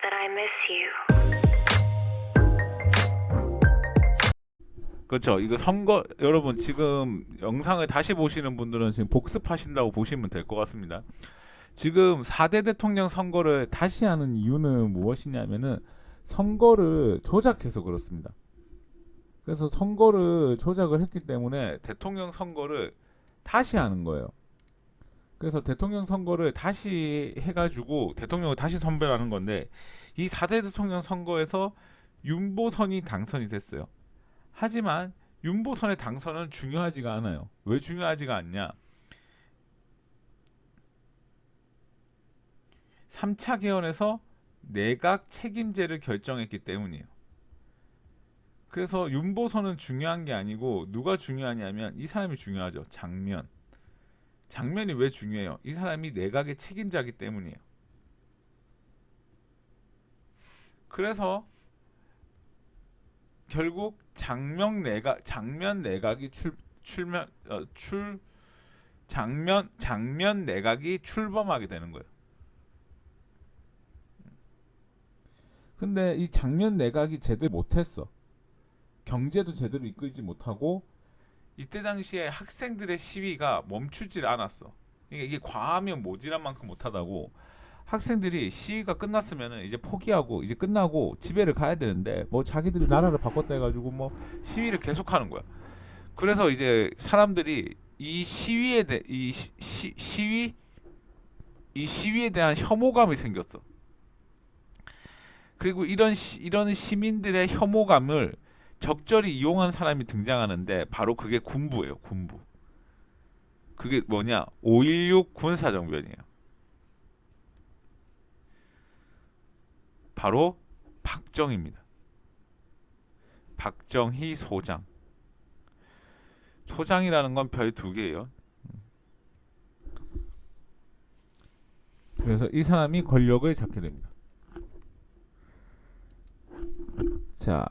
that I miss you. 그렇죠. 이거 선거 여러분 지금 영상을 다시 보시는 분들은 지금 복습하신다고 보시면 될 것 같습니다. 지금 4대 대통령 선거를 다시 하는 이유는 무엇이냐면은 선거를 조작해서 그렇습니다. 그래서 선거를 조작을 했기 때문에 대통령 선거를 다시 하는 거예요. 그래서 대통령 선거를 다시 해가지고 대통령을 다시 선별하는 건데 이 4대 대통령 선거에서 윤보선이 당선이 됐어요. 하지만 윤보선의 당선은 중요하지가 않아요. 왜 중요하지가 않냐? 3차 개헌에서 내각 책임제를 결정했기 때문이에요. 그래서 윤보선은 중요한 게 아니고 누가 중요하냐면 이 사람이 중요하죠. 장면. 장면이 왜 중요해요? 이 사람이 내각의 책임자이기 때문이에요. 그래서 결국 장면 내각이 장면 내각이 출범하게 되는 거예요. 근데 이 장면 내각이 제대로 못했어. 경제도 제대로 이끌지 못하고 이때 당시에 학생들의 시위가 멈추질 않았어. 이게 과하면 모질한 만큼 못하다고 학생들이 시위가 끝났으면은 이제 포기하고 이제 끝나고 집에를 가야 되는데 뭐 자기들이 나라를 바꿨다 해가지고 뭐 시위를 계속하는 거야. 그래서 이제 사람들이 이 시위에 대 이 시위에 대한 혐오감이 생겼어. 그리고 이런 시민들의 혐오감을 적절히 이용한 사람이 등장하는데 바로 그게 군부예요. 군부. 그게 뭐냐? 5.16 군사정변이에요. 바로 박정희입니다. 박정희 소장. 소장이라는 건 별 두 개예요. 그래서 이 사람이 권력을 잡게 됩니다. 자,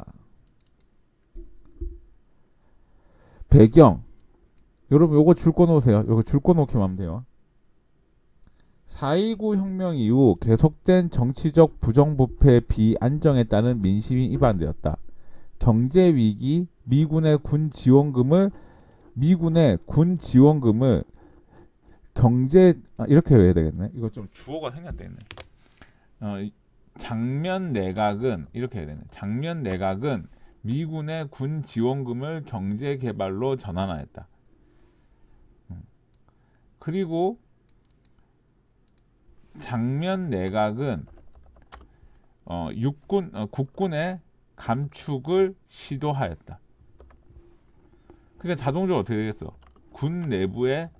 배경. 여러분 요거 줄 거 놓으세요. 요거 줄 거 놓기만 하면 돼요. 4.29 혁명 이후 계속된 정치적 부정부패 비안정에 따른 민심이 이반되었다. 경제 위기, 미군의 군 지원금을 이렇게 해야 되겠네. 이거 좀 주어가 생략되네. 장면 내각은 이렇게 해야 되네. 장면 내각은 미군의 군 지원금을 경제 개발로 전환하였다. 그리고 장면 내각은 국군의 감축을 시도하였다. 그러니까 자동적으로 어떻게 되겠어? 군 내부에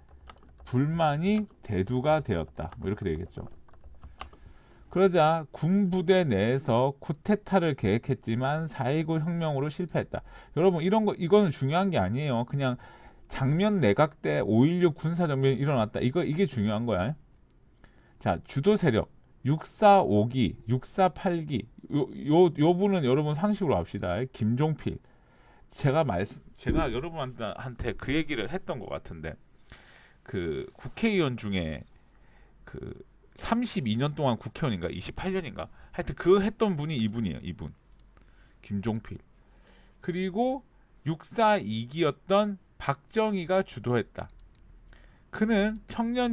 불만이 대두가 되었다. 뭐 이렇게 되겠죠. 그러자 군부대 내에서 쿠데타를 계획했지만 4.29 혁명으로 실패했다. 여러분 이거는 중요한 게 아니에요. 그냥 장면 내각 때 5.16 군사정변이 일어났다. 이게 중요한 거야. 자, 주도 세력 645기, 648기 요 분은 여러분 상식으로 합시다. 김종필. 제가 여러분한테 그 얘기를 했던 것 같은데 그 국회의원 중에 그 32년 동안 국회의원인가 28년인가 하여튼 그 했던 분이 이분이에요. 이분 김종필. 그리고 642기였던 박정희가 주도했다. 그는 청년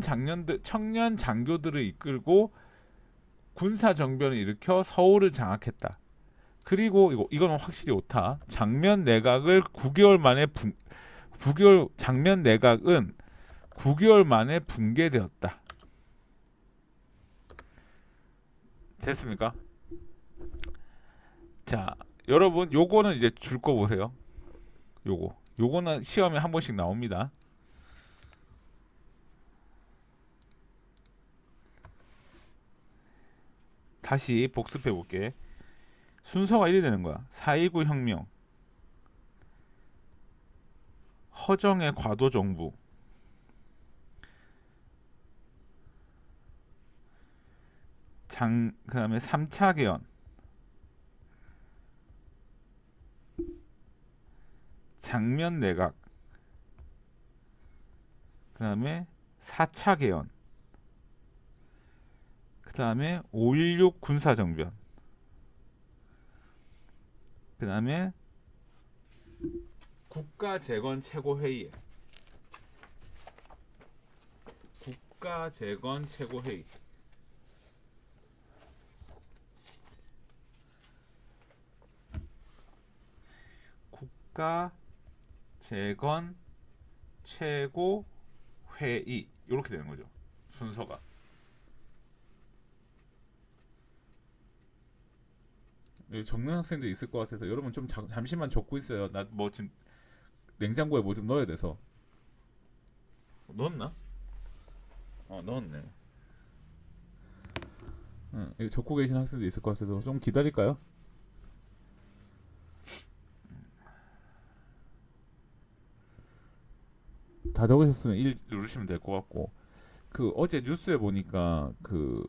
장교들을 이끌고 군사 정변을 일으켜 서울을 장악했다. 그리고 이거는 확실히 오타. 장면 내각은 9개월 만에 붕괴되었다. 됐습니까? 자, 여러분 요거는 이제 줄 거 보세요. 요거는 시험에 한 번씩 나옵니다. 다시 복습해 볼게. 순서가 이래 되는 거야. 4.29 혁명, 허정의 과도 정부, 그다음에 3차 개헌, 장면 내각, 그다음에 4차 개헌, 그다음에 5.16 군사 정변. 그다음에 국가재건 최고회의에 국가재건 최고회의 국가재건 최고회의 이렇게 되는 거죠. 순서가. 여기 적는 학생들 있을 것 같아서 여러분 좀 잠시만 적고 있어요. 나 뭐 지금 냉장고에 뭐 좀 넣어야 돼서. 넣었나? 넣었네. 여기 적고 계신 학생들 있을 것 같아서 좀 기다릴까요? 다 적으셨으면 1 누르시면 될 것 같고, 그 어제 뉴스에 보니까 그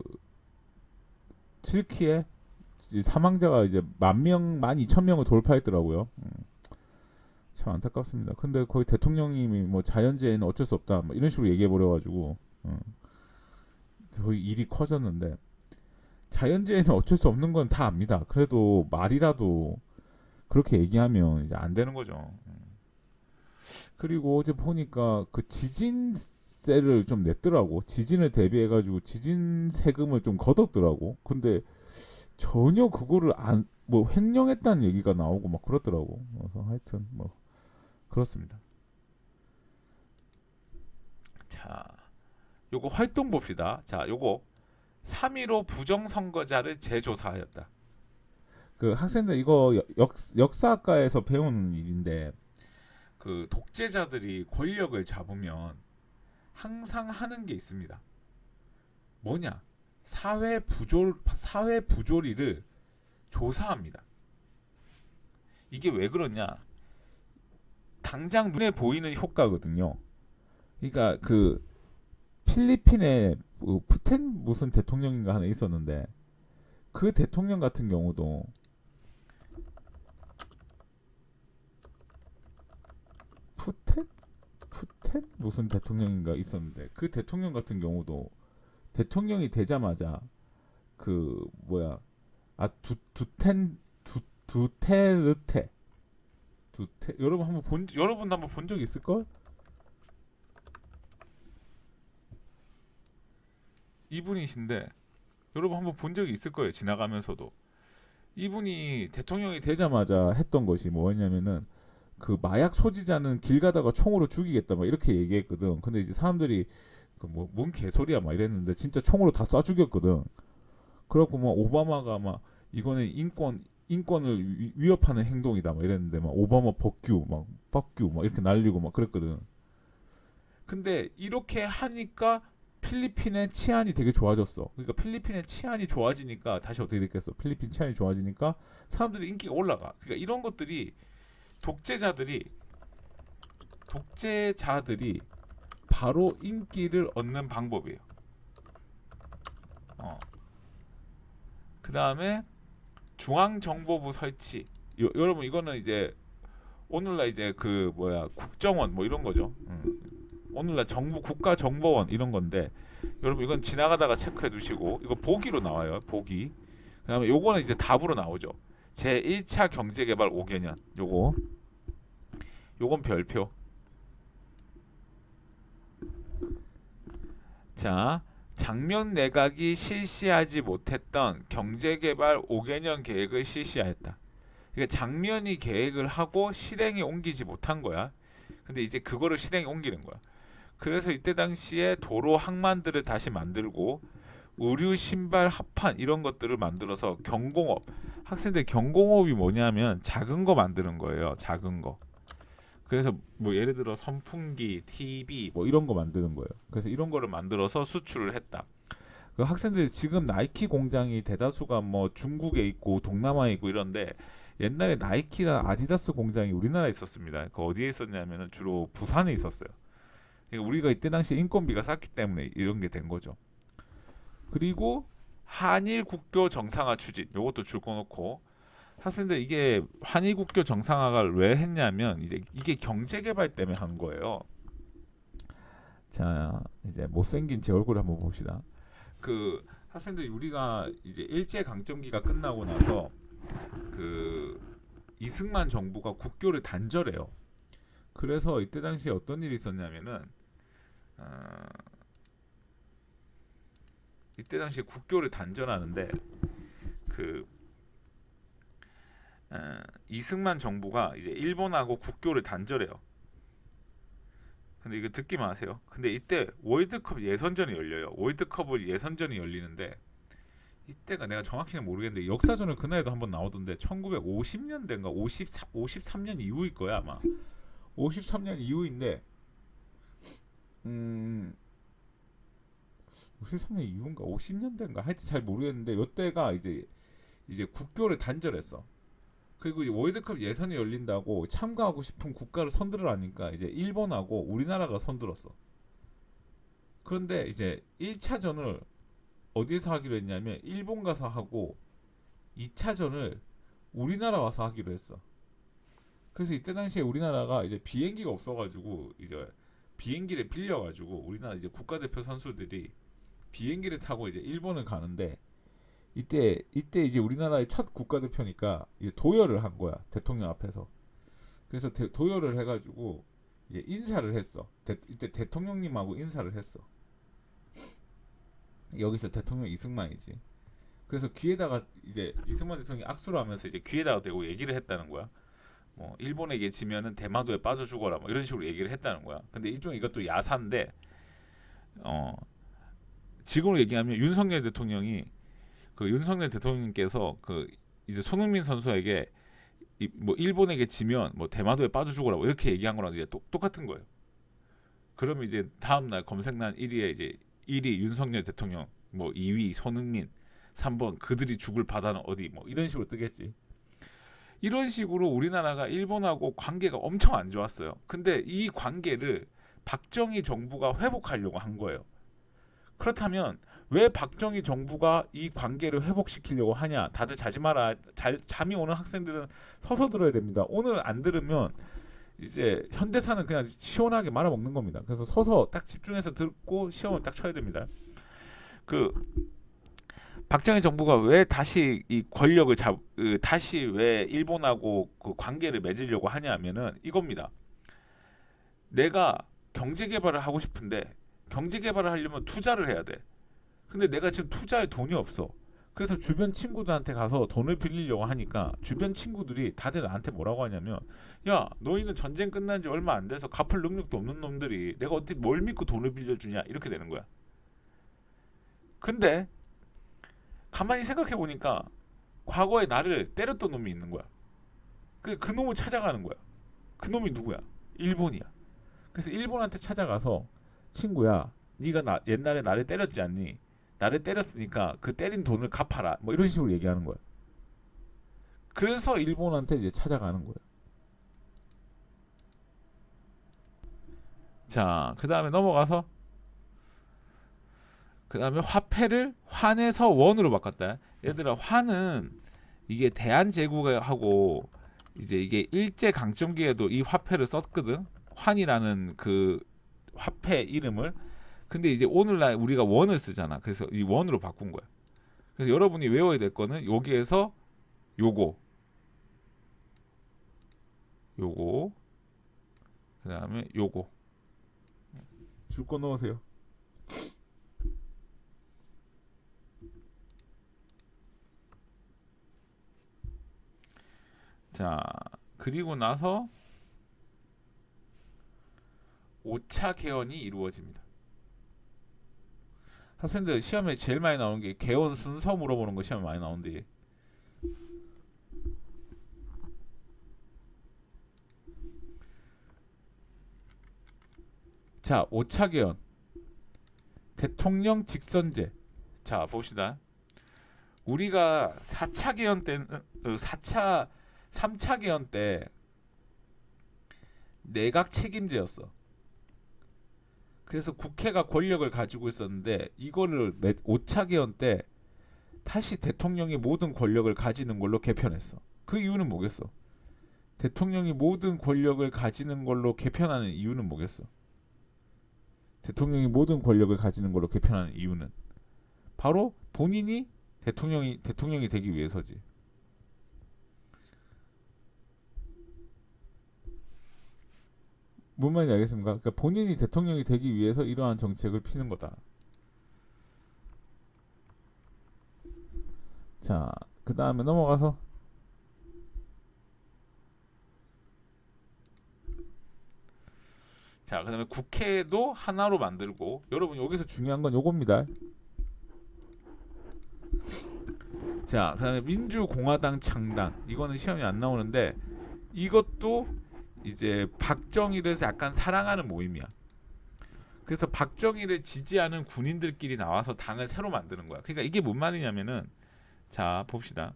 튀르키예 사망자가 이제 10,000명, 12,000명을 돌파했더라고요. 참 안타깝습니다. 근데 거의 대통령님이 뭐 자연재해는 어쩔 수 없다, 뭐 이런 식으로 얘기해 버려가지고 거의 일이 커졌는데, 자연재해는 어쩔 수 없는 건 다 압니다. 그래도 말이라도 그렇게 얘기하면 이제 안 되는 거죠. 그리고 어제 보니까 그 지진세를 좀 냈더라고. 지진을 대비해가지고 지진 세금을 좀 걷었더라고. 근데 전혀 그거를 안 뭐 횡령했다는 얘기가 나오고 막 그렇더라고. 그래서 하여튼 뭐 그렇습니다. 자, 요거 활동 봅시다. 자, 요거 3.15 부정선거자를 재조사하였다. 그 학생들 이거 역사학과에서 배우는 일인데, 그 독재자들이 권력을 잡으면 항상 하는 게 있습니다. 뭐냐? 사회 부조리를 조사합니다. 이게 왜 그러냐? 당장 눈에 보이는 효과거든요. 그러니까 그 필리핀에 푸텐 무슨 대통령인가 하나 있었는데, 그 대통령 같은 경우도 푸텐 무슨 대통령인가 있었는데, 그 대통령 같은 경우도 대통령이 되자마자 그 뭐야, 두테르테 여러분도 한번 본 적 있을 걸? 이분이신데 여러분 한번 본 적이 있을 거예요. 지나가면서도. 이분이 대통령이 되자마자 했던 것이 뭐였냐면은, 그 마약 소지자는 길 가다가 총으로 죽이겠다 막 이렇게 얘기했거든. 근데 이제 사람들이 그 뭐 뭔 개소리야 막 이랬는데 진짜 총으로 다 쏴 죽였거든. 그래갖고 막 오바마가 막 이거는 인권을 위협하는 행동이다 막 이랬는데, 막 오바마 법규 막 이렇게 날리고 막 그랬거든. 근데 이렇게 하니까 필리핀의 치안이 되게 좋아졌어. 그러니까 필리핀의 치안이 좋아지니까 다시 어떻게 됐겠어? 필리핀 치안이 좋아지니까 사람들이 인기가 올라가. 그러니까 이런 것들이 독재자들이 바로 인기를 얻는 방법이에요. 그 다음에 중앙정보부 설치. 여러분 이거는 이제 오늘날 이제 그 뭐야 국정원 뭐 이런 거죠. 오늘날 정부 국가정보원 이런 건데, 여러분 이건 지나가다가 체크해 두시고, 이거 보기로 나와요. 보기. 그다음에 요거는 이제 답으로 나오죠. 제 1차 경제개발 5개년. 요건 별표. 자, 장면 내각이 실시하지 못했던 경제개발 5개년 계획을 실시하였다. 그러니까 장면이 계획을 하고 실행에 옮기지 못한 거야. 근데 이제 그거를 실행에 옮기는 거야. 그래서 이때 당시에 도로 항만들을 다시 만들고 의류 신발 합판 이런 것들을 만들어서 경공업, 학생들 경공업이 뭐냐면 작은 거 만드는 거예요. 작은 거. 그래서 뭐 예를 들어 선풍기, TV 뭐 이런 거 만드는 거예요. 그래서 이런 거를 만들어서 수출을 했다. 그 학생들 지금 나이키 공장이 대다수가 뭐 중국에 있고 동남아에 있고 이런데, 옛날에 나이키랑 아디다스 공장이 우리나라에 있었습니다. 그 어디에 있었냐면은 주로 부산에 있었어요. 그러니까 우리가 이때 당시 인건비가 쌌기 때문에 이런 게 된 거죠. 그리고 한일 국교 정상화 추진, 요것도 줄 거 놓고, 학생들 이게 한일 국교 정상화를 왜 했냐면 이제 이게 경제 개발 때문에 한 거예요. 자, 이제 못생긴 제 얼굴을 한번 봅시다. 그 학생들 우리가 이제 일제 강점기가 끝나고 나서 그 이승만 정부가 국교를 단절해요. 그래서 이때 당시에 어떤 일이 있었냐면은 이때 당시에 국교를 단절하는데 그 이승만 정부가 이제 일본하고 국교를 단절해요. 근데 이거 듣기만 하세요. 근데 이때 월드컵 예선전이 열려요. 월드컵을 예선전이 열리는데 이때가 내가 정확히는 모르겠는데 역사전을 그날에도 한번 나오던데 1950년대인가 53년 이후일 거야 아마. 53년 이후인데 53년 이후인가 50년대인가 하여튼 잘 모르겠는데 이때가 이제 국교를 단절했어. 그리고 이제 월드컵 예선이 열린다고 참가하고 싶은 국가를 선들으라니까 이제 일본하고 우리나라가 선들었어. 그런데 이제 1차전을 어디에서 하기로 했냐면 일본 가서 하고 2차전을 우리나라 와서 하기로 했어. 그래서 이때 당시에 우리나라가 이제 비행기가 없어가지고 이제 비행기를 빌려가지고 우리나라 이제 국가대표 선수들이 비행기를 타고 이제 일본을 가는데 이때 이제 우리나라의 첫 국가대표니까 이제 도열을 한 거야 대통령 앞에서. 그래서 도열을 해가지고 이제 인사를 했어. 이때 대통령님하고 인사를 했어. 여기서 대통령 이승만이지. 그래서 귀에다가 이제 이승만 대통령이 악수를 하면서 이제 귀에다가 대고 얘기를 했다는 거야. 뭐 일본에게 지면은 대마도에 빠져 죽어라 뭐 이런 식으로 얘기를 했다는 거야. 근데 일종의 이것도 야사인데 지금으로 얘기하면 윤석열 대통령님께서 그 이제 손흥민 선수에게 뭐 일본에게 지면 뭐 대마도에 빠져 죽어라 뭐 이렇게 얘기한 거랑 이제 똑같은 거예요. 그러면 이제 다음 날 검색란 1위에 이제 1위 윤석열 대통령, 뭐 2위 손흥민, 3번 그들이 죽을 바다는 어디 뭐 이런 식으로 뜨겠지. 이런 식으로 우리나라가 일본하고 관계가 엄청 안 좋았어요. 근데 이 관계를 박정희 정부가 회복하려고 한 거예요. 그렇다면 왜 박정희 정부가 이 관계를 회복시키려고 하냐? 다들 자지 마라. 잠이 오는 학생들은 서서 들어야 됩니다. 오늘 안 들으면 이제 현대사는 그냥 시원하게 말아먹는 겁니다. 그래서 서서 딱 집중해서 듣고 시험을 딱 쳐야 됩니다. 그 박정희 정부가 왜 다시 이 권력을 다시 왜 일본하고 그 관계를 맺으려고 하냐면은 이겁니다. 내가 경제 개발을 하고 싶은데 경제 개발을 하려면 투자를 해야 돼. 근데 내가 지금 투자에 돈이 없어. 그래서 주변 친구들한테 가서 돈을 빌리려고 하니까 주변 친구들이 다들 나한테 뭐라고 하냐면 야 너희는 전쟁 끝난 지 얼마 안 돼서 갚을 능력도 없는 놈들이 내가 어떻게 뭘 믿고 돈을 빌려주냐 이렇게 되는 거야. 근데 가만히 생각해 보니까 과거에 나를 때렸던 놈이 있는 거야. 그 놈을 찾아가는 거야. 그 놈이 누구야? 일본이야. 그래서 일본한테 찾아가서 친구야 네가 옛날에 나를 때렸지 않니? 나를 때렸으니까 그 때린 돈을 갚아라 뭐 이런 식으로 얘기하는 거야. 그래서 일본한테 이제 찾아가는 거야. 자, 그 다음에 넘어가서 그 다음에 화폐를 환에서 원으로 바꿨다. 얘들아 환은 이게 대한제국하고 이제 이게 일제 강점기에도 이 화폐를 썼거든. 환이라는 그 화폐 이름을. 근데 이제 오늘날 우리가 원을 쓰잖아. 그래서 이 원으로 바꾼 거야. 그래서 여러분이 외워야 될 거는 여기에서 요거 그 다음에 요거 줄 거 넣으세요. 자 그리고 나서 5차 개헌이 이루어집니다. 학생들 시험에 제일 많이 나오는 게 개헌 순서 물어보는 거 시험에 많이 나오는데 자 5차 개헌 대통령 직선제. 자 봅시다. 우리가 4차 개헌 때는 3차 개헌 때 내각 책임제였어. 그래서 국회가 권력을 가지고 있었는데 이거를 5차 개헌 때 다시 대통령이 모든 권력을 가지는 걸로 개편했어. 그 이유는 뭐겠어? 대통령이 모든 권력을 가지는 걸로 개편하는 이유는 뭐겠어? 대통령이 모든 권력을 가지는 걸로 개편하는 이유는 바로 본인이 대통령이 되기 위해서지. 뭔 말인지 알겠습니까? 그러니까 본인이 대통령이 되기 위해서 이러한 정책을 피는 거다. 자, 그 다음에 넘어가서 자, 그다음에 국회도 하나로 만들고 여러분 여기서 중요한 건 요겁니다. 자, 그다음에 민주공화당 창당 이거는 시험이 안 나오는데 이것도 이제 박정희를 약간 사랑하는 모임이야. 그래서 박정희를 지지하는 군인들끼리 나와서 당을 새로 만드는 거야. 그러니까 이게 뭔 말이냐면은 자 봅시다.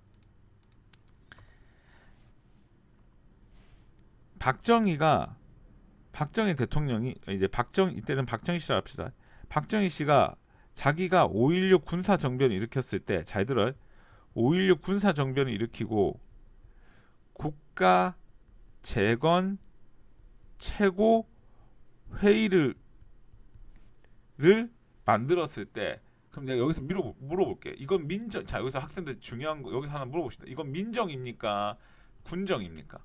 박정희 대통령이 이제 이때는 박정희 씨라 합시다. 박정희 씨가 자기가 5.16 군사 정변을 일으켰을 때 잘 들어요. 5.16 군사 정변을 일으키고 국가 재건 최고 회의를 만들었을 때 그럼 내가 여기서 물어볼게. 이건 민정. 자 여기서 학생들 중요한 거 여기 하나 물어봅시다. 이건 민정입니까? 군정입니까?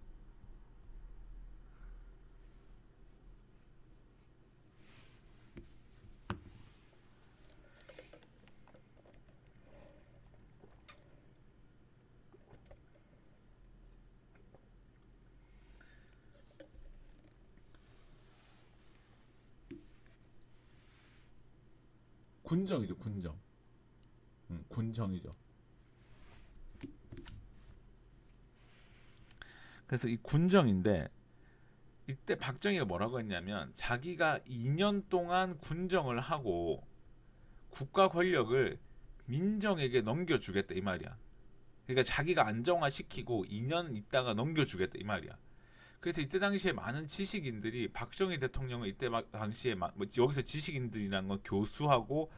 군정이죠, 군정. 군정이죠. 그래서 이 군정인데 이때 박정희가 뭐라고 했냐면 자기가 2년 동안 군정을 하고 국가 권력을 민정에게 넘겨주겠다 이 말이야. 그러니까 자기가 안정화시키고 2년 있다가 넘겨주겠다 이 말이야. 그래서 이때 당시에 많은 지식인들이 박정희 대통령을 이때 당시에 뭐 여기서 지식인들이란 건 교수하고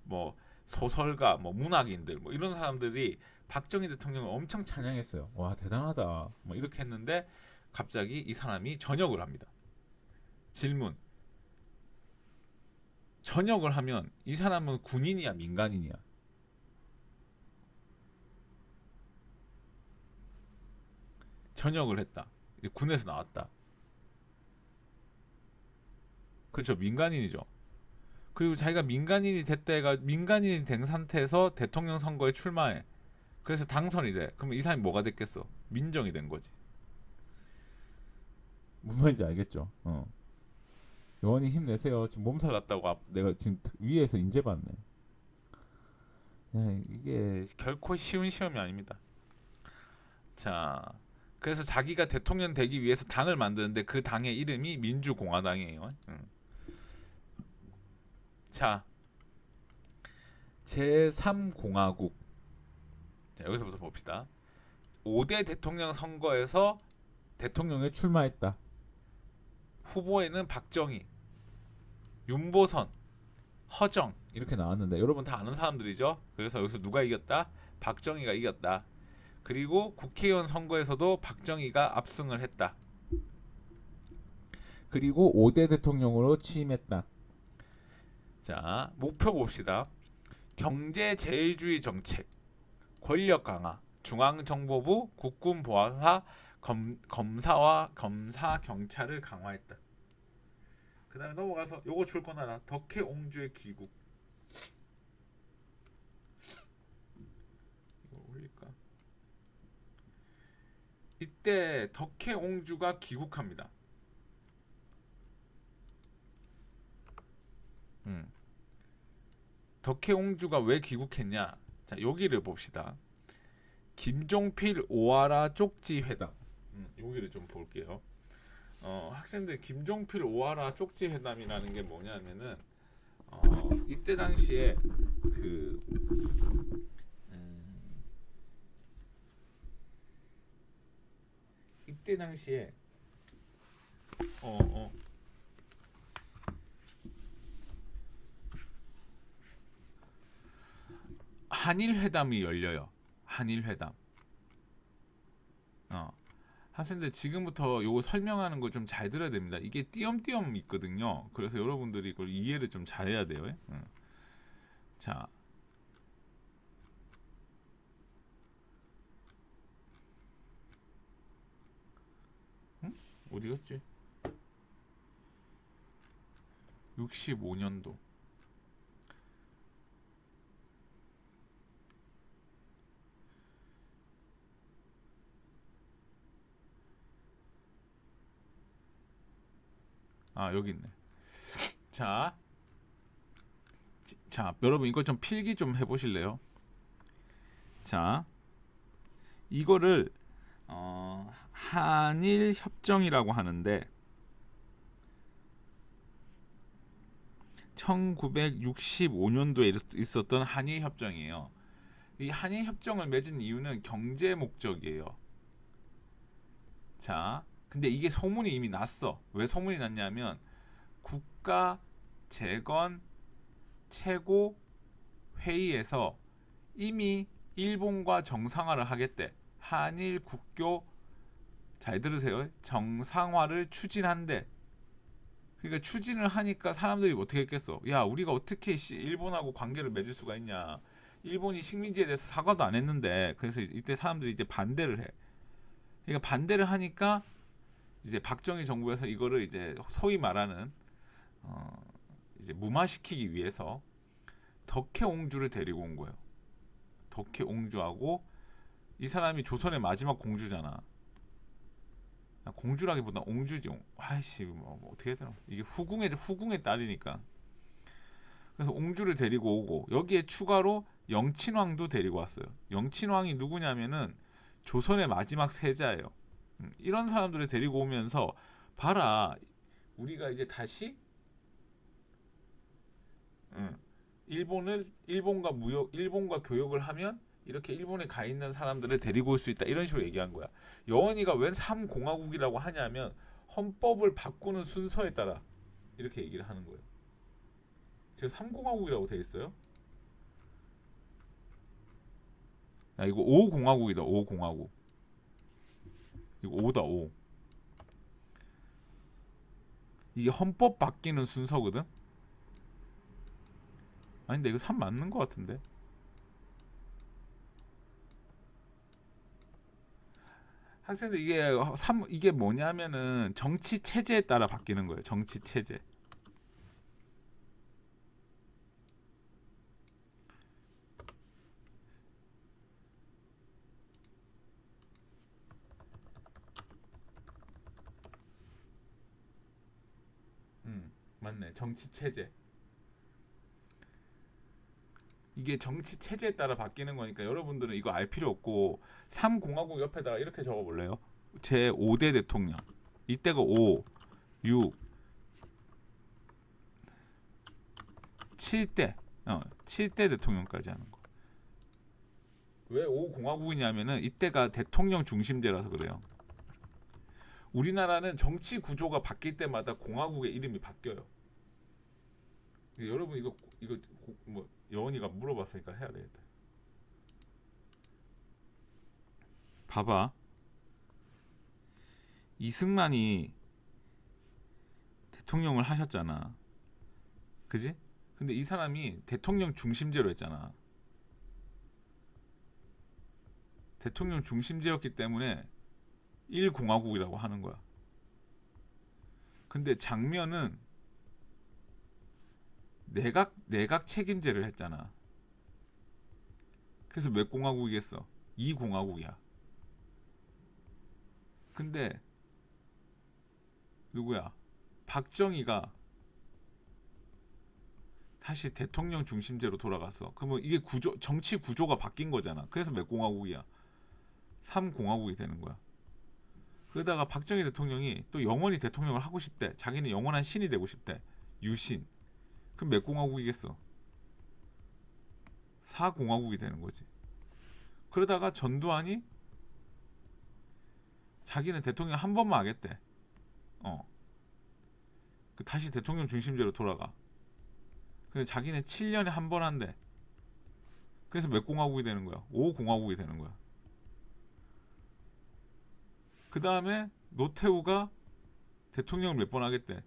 뭐 소설가, 뭐 문학인들 뭐 이런 사람들이 박정희 대통령을 엄청 찬양했어요. 와 대단하다. 뭐 이렇게 했는데 갑자기 이 사람이 전역을 합니다. 질문. 전역을 하면 이 사람은 군인이야, 민간인이야? 전역을 했다. 이제 군에서 나왔다. 그렇죠, 민간인이죠. 그리고 자기가 민간인이 된 상태에서 대통령 선거에 출마해. 그래서 당선이 돼. 그러면 이 사람이 뭐가 됐겠어? 민정이 된 거지. 무슨 말인지 알겠죠? 요원이 힘내세요. 지금 몸살 났다고 내가 지금 위에서 인제 받네. 야, 이게 결코 쉬운 시험이 아닙니다. 자, 그래서 자기가 대통령 되기 위해서 당을 만드는데 그 당의 이름이 민주공화당이에요. 자, 제3공화국. 자, 여기서부터 봅시다. 5대 대통령 선거에서 대통령에 출마했다. 후보에는 박정희, 윤보선, 허정 이렇게 나왔는데 여러분 다 아는 사람들이죠. 그래서 여기서 누가 이겼다? 박정희가 이겼다. 그리고 국회의원 선거에서도 박정희가 압승을 했다. 그리고 5대 대통령으로 취임했다. 자, 목표 봅시다. 경제 제일주의 정책, 권력 강화, 중앙정보부, 국군보안사, 검사와 검사 경찰을 강화했다. 그 다음에 넘어가서 요거 줄 거나 덕혜옹주의 귀국. 이거 올릴까? 이때 덕혜옹주가 귀국합니다. 덕혜옹주가 왜 귀국했냐? 자, 여기를 봅시다. 김종필 오하라 쪽지 회담. 여기를 좀 볼게요. 학생들 김종필 오하라 쪽지 회담이라는 게 뭐냐면은 이때 당시에 그 이때 당시에 한일 회담이 열려요. 한일 회담. 학생들 지금부터 요거 설명하는 거 좀 잘 들어야 됩니다. 이게 띄엄띄엄 있거든요. 그래서 여러분들이 이걸 이해를 좀 잘해야 돼요. 자, 어디 갔지? 65년도. 아, 여기 있네. 자, 여러분 이거 좀 필기 좀 해보실래요? 자, 이거를 한일 협정이라고 하는데 1965년도에 있었던 한일 협정이에요. 이 한일 협정을 맺은 이유는 경제 목적이에요. 자, 근데 이게 소문이 이미 났어. 왜 소문이 났냐면 국가 재건 최고 회의에서 이미 일본과 정상화를 하겠대. 한일 국교, 잘 들으세요, 정상화를 추진한대. 그러니까 추진을 하니까 사람들이 어떻게 했겠어? 야, 우리가 어떻게 일본하고 관계를 맺을 수가 있냐? 일본이 식민지에 대해서 사과도 안 했는데. 그래서 이때 사람들이 이제 반대를 해. 그러니까 반대를 하니까 이제 박정희 정부에서 이거를 이제 소위 말하는 이제 무마시키기 위해서 덕혜옹주를 데리고 온 거예요. 덕혜옹주하고, 이 사람이 조선의 마지막 공주잖아. 공주라기보다 옹주지. 아이씨, 뭐 어떻게 해야 되나? 이게 후궁의 딸이니까. 그래서 옹주를 데리고 오고, 여기에 추가로 영친왕도 데리고 왔어요. 영친왕이 누구냐면은 조선의 마지막 세자예요. 이런 사람들을 데리고 오면서 봐라, 우리가 이제 다시 일본과 교역을 하면 이렇게 일본에 가 있는 사람들을 데리고 올 수 있다, 이런 식으로 얘기한 거야. 여원이가 웬 3공화국이라고 하냐면 헌법을 바꾸는 순서에 따라 이렇게 얘기를 하는 거예요. 제가 3공화국이라고 돼 있어요. 야, 이거 5공화국이다. 5공화국. 이거 5다. 5. 이게 헌법 바뀌는 순서거든. 아닌데 이거 3 맞는 것 같은데. 학생들, 이게 뭐냐면은 정치 체제에 따라 바뀌는 거예요. 정치 체제. 맞네. 정치 체제. 이게 정치 체제에 따라 바뀌는 거니까 여러분들은 이거 알 필요 없고 3공화국 옆에다가 이렇게 적어 볼래요? 제 5대 대통령. 이때가 5, 6, 7대. 7대 대통령까지 하는 거. 왜 5공화국이냐면은 이때가 대통령 중심제라서 그래요. 우리나라는 정치 구조가 바뀔 때마다 공화국의 이름이 바뀌어요. 여러분 이거 뭐 여원이가 물어봤으니까 해야 되겠다. 봐봐. 이승만이 대통령을 하셨잖아. 그지? 근데 이 사람이 대통령 중심제로 했잖아. 대통령 중심제였기 때문에 1공화국이라고 하는 거야. 근데 장면은 내각 책임제를 했잖아. 그래서 몇 공화국이겠어? 2공화국이야. 근데 누구야? 박정희가 다시 대통령 중심제로 돌아갔어. 그러면 이게 정치 구조가 바뀐 거잖아. 그래서 몇 공화국이야? 3공화국이 되는 거야. 그러다가 박정희 대통령이 또 영원히 대통령을 하고 싶대. 자기는 영원한 신이 되고 싶대. 유신. 그럼 몇 공화국이겠어? 4공화국이 되는 거지. 그러다가 전두환이 자기는 대통령 한 번만 하겠대. 다시 대통령 중심제로 돌아가. 근데 자기는 7년에 한 번 한대. 그래서 몇 공화국이 되는 거야? 5공화국이 되는 거야. 그 다음에 노태우가 대통령을 몇 번 하겠대?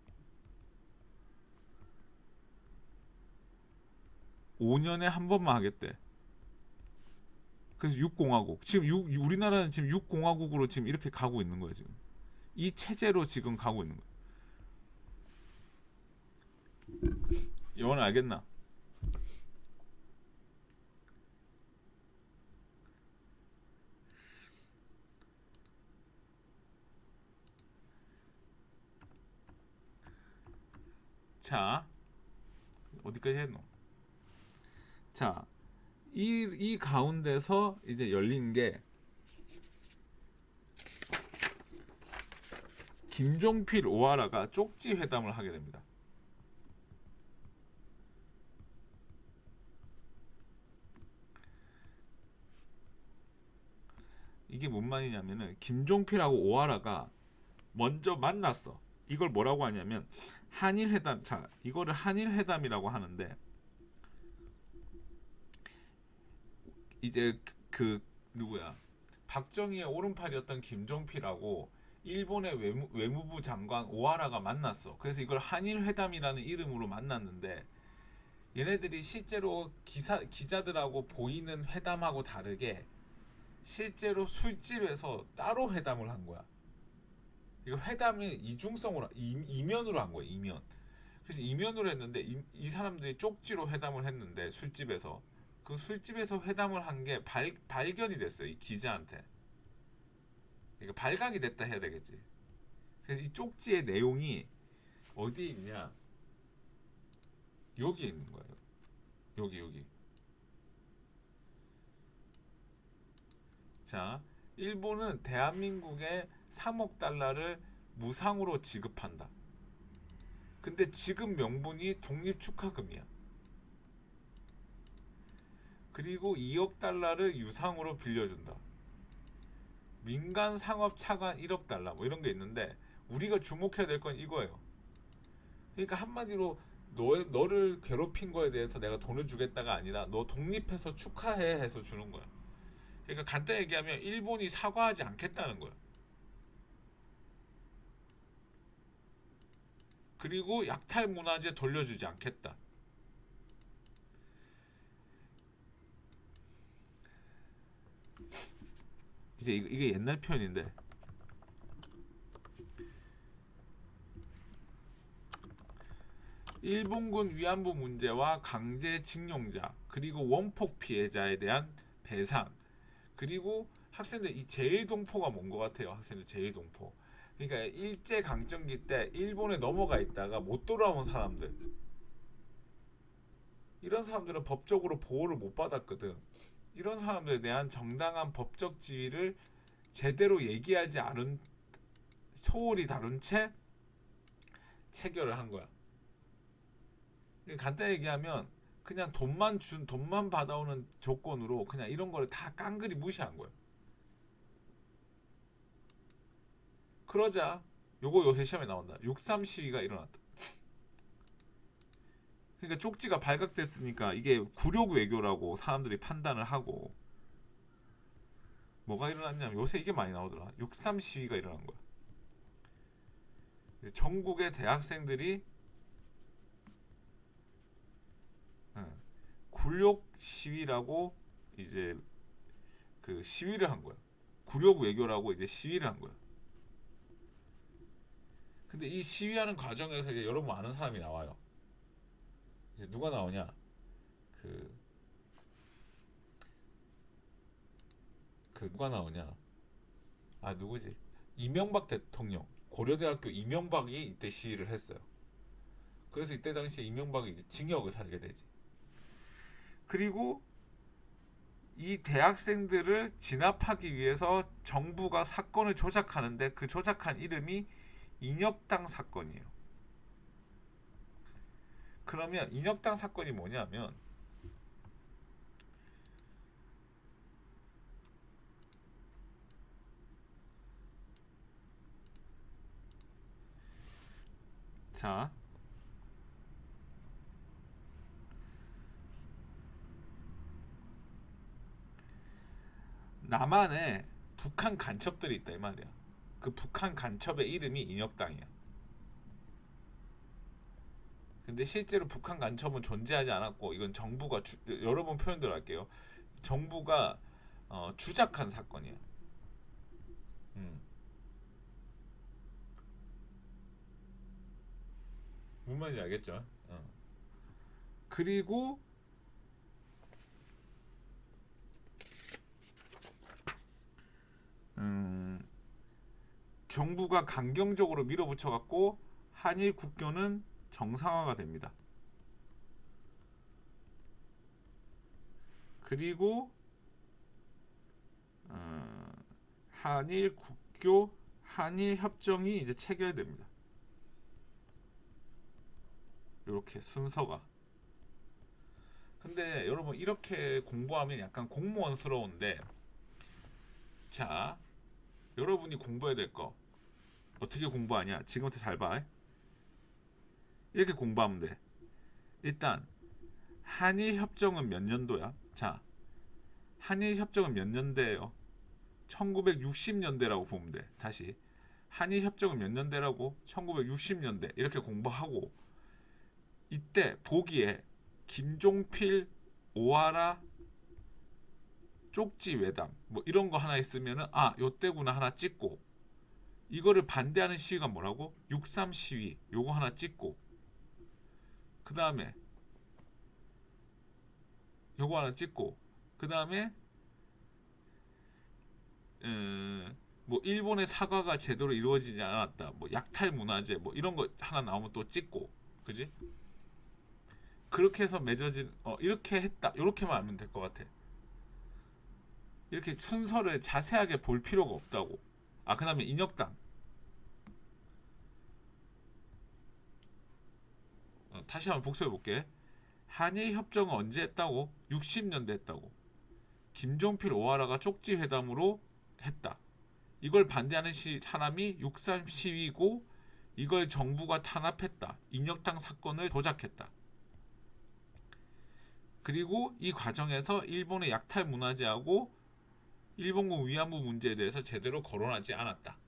5년에 한 번만 하겠대. 그래서 6공화국. 지금 우리나라는 지금 6공화국으로 지금 이렇게 가고 있는 거예요. 지금 이 체제로 지금 가고 있는 거예요. 이건 알겠나? 자, 어디까지 했노? 자, 이 가운데서 이제 열린 게 김종필 오하라가 쪽지 회담을 하게 됩니다. 이게 뭔 말이냐면은 김종필하고 오하라가 먼저 만났어. 이걸 뭐라고 하냐면 한일 회담. 자, 이거를 한일 회담이라고 하는데 이제 그 누구야? 박정희의 오른팔이었던 김종필하고 일본의 외무부 장관 오하라가 만났어. 그래서 이걸 한일 회담이라는 이름으로 만났는데 얘네들이 실제로 기자들하고 보이는 회담하고 다르게 실제로 술집에서 따로 회담을 한 거야. 이거 회담이 이중성으로 이면으로 한 거야. 이면. 그래서 이면으로 했는데 이 사람들이 쪽지로 회담을 했는데 술집에서 그 술집에서 회담을 한 게 발견이 됐어요. 이 기자한테. 그러니까 발각이 됐다 해야 되겠지. 그래서 이 쪽지의 내용이 어디에 있냐? 여기에 있는 거예요. 여기. 자, 일본은 대한민국에 3억 달러를 무상으로 지급한다. 근데 지급 명분이 독립축하금이야. 그리고 2억 달러를 유상으로 빌려준다. 민간 상업 차관 1억 달러 뭐 이런 게 있는데 우리가 주목해야 될 건 이거예요. 그러니까 한마디로 너를 괴롭힌 거에 대해서 내가 돈을 주겠다가 아니라 너 독립해서 축하해 해서 주는 거야. 그러니까 간단히 얘기하면 일본이 사과하지 않겠다는 거야. 그리고 약탈 문화재 돌려주지 않겠다. 이제 이게 옛날 표현인데 일본군 위안부 문제와 강제징용자 그리고 원폭 피해자에 대한 배상 그리고 학생들 이 제일동포가 뭔 것 같아요. 학생들 제일동포. 그러니까 일제 강점기 때 일본에 넘어가 있다가 못 돌아온 사람들. 이런 사람들은 법적으로 보호를 못 받았거든. 이런 사람들에 대한 정당한 법적 지위를 제대로 얘기하지 않은 소홀히 다룬 채 체결을 한 거야. 간단히 얘기하면 그냥 돈만 받아오는 조건으로 그냥 이런 거를 다 깡그리 무시한 거예요. 그러자 요거 요새 시험에 나온다. 6.3 시위가 일어났다. 그러니까 쪽지가 발각됐으니까 이게 굴욕 외교라고 사람들이 판단을 하고 뭐가 일어났냐면 요새 이게 많이 나오더라. 6.3 시위가 일어난 거야. 전국의 대학생들이 굴욕 시위라고 이제 그 시위를 한 거야. 굴욕 외교라고 이제 시위를 한 거야. 근데 이 시위하는 과정에서 이제 여러분 아는 사람이 나와요. 이제 누가 나오냐? 그 누가 나오냐? 아 누구지? 이명박 대통령. 고려대학교 이명박이 이때 시위를 했어요. 그래서 이때 당시에 이명박이 이제 징역을 살게 되지. 그리고 이 대학생들을 진압하기 위해서 정부가 사건을 조작하는데 그 조작한 이름이 인혁당 사건이에요. 그러면 인혁당 사건이 뭐냐면 자 남한에 북한 간첩들이 있다 이 말이야. 그 북한 간첩의 이름이 인혁당이야. 근데 실제로 북한 간첩은 존재하지 않았고 이건 정부가 여러 번 표현들 할게요. 정부가 주작한 사건이야. 뭔 말인지 알겠죠? 그리고 정부가 강경적으로 밀어붙여 갖고 한일 국교는 정상화가 됩니다. 그리고 한일 국교 한일 협정이 이제 체결됩니다. 이렇게 순서가. 근데 여러분 이렇게 공부하면 약간 공무원스러운데, 자, 여러분이 공부해야 될 거 어떻게 공부하냐? 지금부터 잘 봐. 이렇게 공부하면 돼. 일단 한일 협정은 몇 년도야? 자, 한일 협정은 몇 년대예요? 1960년대라고 보면 돼. 다시 한일 협정은 몇 년대라고? 1960년대. 이렇게 공부하고, 이때 보기에 김종필, 오하라, 쪽지 외담 뭐 이런 거 하나 있으면은 아, 요때구나 하나 찍고, 이거를 반대하는 시위가 뭐라고? 6.3 시위. 요거 하나 찍고, 그 다음에 요거 하나 찍고, 그 다음에 뭐 일본의 사과가 제대로 이루어지지 않았다, 뭐 약탈 문화재 뭐 이런 거 하나 나오면 또 찍고, 그지? 그렇게 해서 맺어진 이렇게 했다, 이렇게만 알면 될 것 같아. 이렇게 순서를 자세하게 볼 필요가 없다고. 아, 그 다음에 인혁당. 다시 한번 복습해 볼게. 한일 협정은 언제 했다고? 60년대 했다고. 김종필, 오하라가 쪽지 회담으로 했다. 이걸 반대하는 사람이 6.3 시위고, 이걸 정부가 탄압했다. 인혁당 사건을 조작했다. 그리고 이 과정에서 일본의 약탈 문화재하고 일본군 위안부 문제에 대해서 제대로 거론하지 않았다.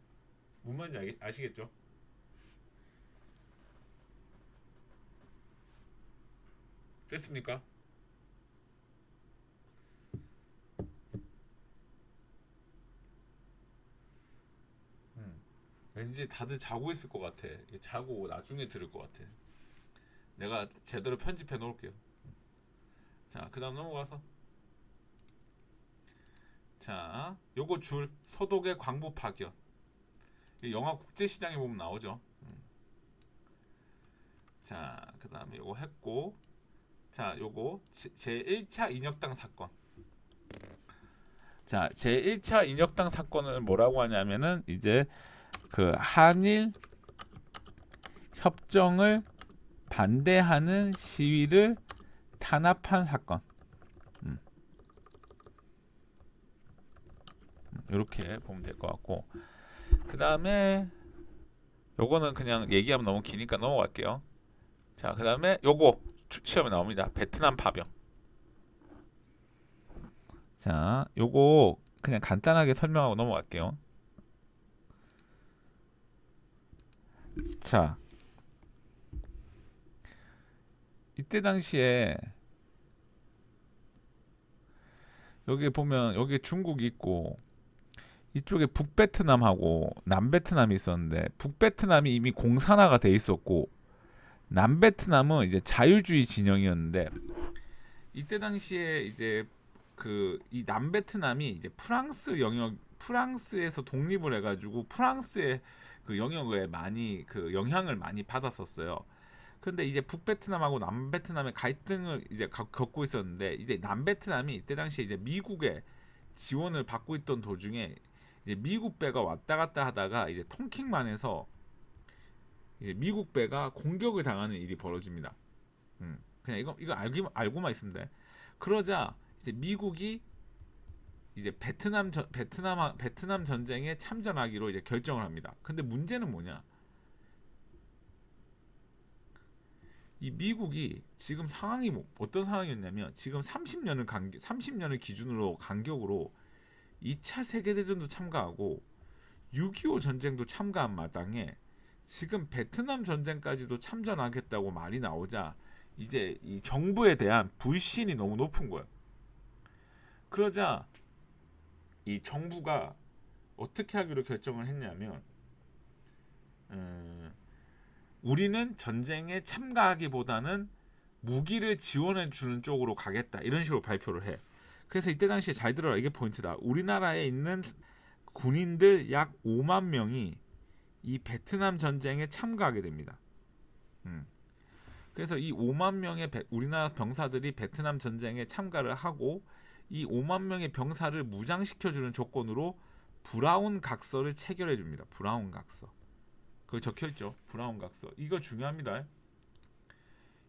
뭔 말인지 아시겠죠? 됐습니까? 왠지 다들 자고 있을 것 같아. 자고 나중에 들을 것 같아. 내가 제대로 편집해 놓을게요. 자, 그 다음 넘어가서, 자, 요거 줄 서독의 광부 파견. 영화 국제시장에 보면 나오죠. 자, 그 다음에 요거 했고, 자, 요거 제1차 인혁당 사건. 자, 제1차 인혁당 사건을 뭐라고 하냐면은 이제 그 한일 협정을 반대하는 시위를 탄압한 사건. 이렇게 보면 될 것 같고, 그 다음에 요거는 그냥 얘기하면 너무 기니까 넘어갈게요. 자, 그 다음에 요거 시험에 나옵니다. 베트남 파병. 자, 요거 그냥 간단하게 설명하고 넘어갈게요. 자, 이때 당시에 여기 보면 여기 중국이 있고 이쪽에 북베트남하고 남베트남이 있었는데, 북베트남이 이미 공산화가 돼 있었고 남베트남은 이제 자유주의 진영이었는데, 이때 당시에 이제 그 이 남베트남이 이제 프랑스에서 독립을 해가지고 프랑스의 그 영역에 많이 그 영향을 많이 받았었어요. 근데 이제 북베트남하고 남베트남의 갈등을 이제 겪고 있었는데, 이제 남베트남이 이때 당시에 이제 미국의 지원을 받고 있던 도중에 이제 미국 배가 왔다 갔다 하다가 이제 tonkin만에서 이제 미국 배가 공격을 당하는 일이 벌어집니다. 그냥 이거 알고만 있으면 돼. 그러자 이제 미국이 이제 베트남 전쟁에 참전하기로 이제 결정을 합니다. 근데 문제는 뭐냐? 이 미국이 지금 상황이 어떤 상황이었냐면, 지금 30년을 기준으로 간격으로 2차 세계대전도 참가하고 6.25 전쟁도 참가한 마당에 지금 베트남 전쟁까지도 참전하겠다고 말이 나오자 이제 이 정부에 대한 불신이 너무 높은 거예요. 그러자 이 정부가 어떻게 하기로 결정을 했냐면, 우리는 전쟁에 참가하기보다는 무기를 지원해 주는 쪽으로 가겠다 이런 식으로 발표를 해. 그래서 이때 당시에 잘 들어라, 이게 포인트다. 우리나라에 있는 군인들 약 5만 명이 이 베트남 전쟁에 참가하게 됩니다. 그래서 이 5만 명의 우리나라 병사들이 베트남 전쟁에 참가를 하고 이 5만 명의 병사를 무장시켜주는 조건으로 브라운 각서를 체결해 줍니다. 브라운 각서. 그거 적혀있죠. 브라운 각서. 이거 중요합니다.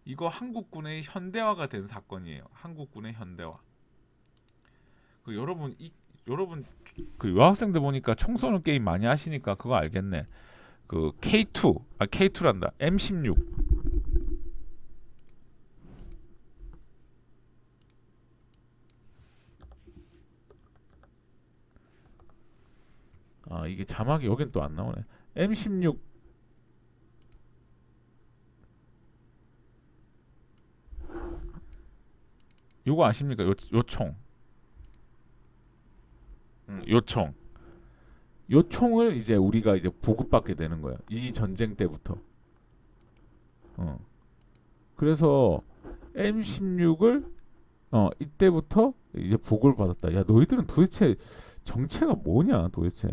이거 한국군의 현대화가 된 사건이에요. 한국군의 현대화. 여러분 그 여학생들 보니까 총 쏘는 게임 많이 하시니까 그거 알겠네. 그 K2란다. M16. 아, 이게 자막이 여긴 또 안 나오네. M16 요거 아십니까? 요 총. 요 총을 이제 우리가 이제 보급받게 되는 거야. 이 전쟁 때부터. 그래서 M16을 이때부터 이제 보급을 받았다. 야, 너희들은 도대체 정체가 뭐냐, 도대체.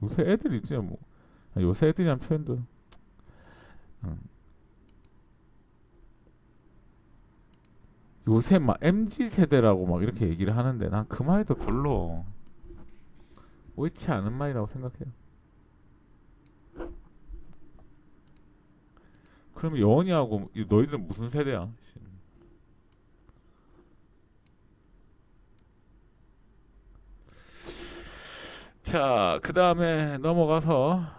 요새 애들이 진짜 뭐, 요새 애들이란 표현도 요새 막 MZ 세대라고 막 이렇게 얘기를 하는데 난 그 말도 별로 옳지 않은 말이라고 생각해요. 그러면 여원이하고 너희들은 무슨 세대야? 자, 그 다음에 넘어가서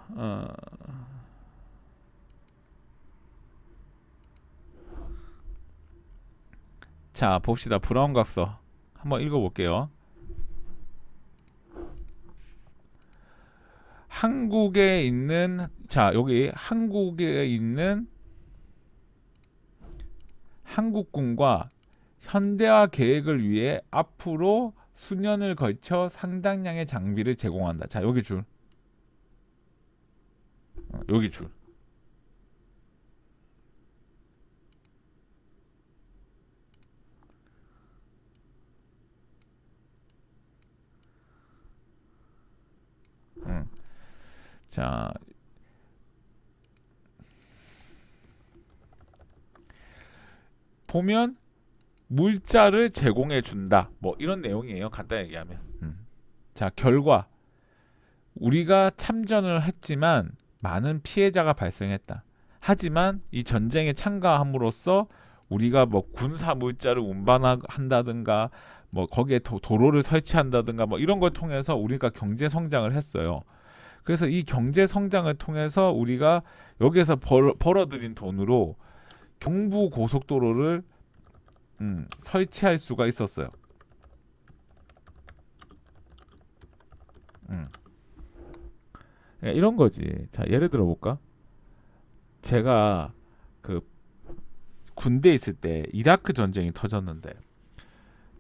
자, 봅시다. 브라운 각서 한번 읽어볼게요. 여기 한국에 있는 한국군과 현대화 계획을 위해 앞으로 수년을 걸쳐 상당량의 장비를 제공한다. 자, 여기 줄. 여기 줄. 자, 보면 물자를 제공해 준다. 뭐 이런 내용이에요. 간단히 얘기하면. 자, 결과 우리가 참전을 했지만 많은 피해자가 발생했다. 하지만 이 전쟁에 참가함으로써 우리가 뭐 군사 물자를 운반한다든가 뭐 거기에 도로를 설치한다든가 뭐 이런 걸 통해서 우리가 경제 성장을 했어요. 그래서 이 경제 성장을 통해서 우리가 여기에서 벌어들인 돈으로 경부 고속도로를 설치할 수가 있었어요. 이런 거지. 자, 예를 들어 볼까? 제가 그 군대에 있을 때 이라크 전쟁이 터졌는데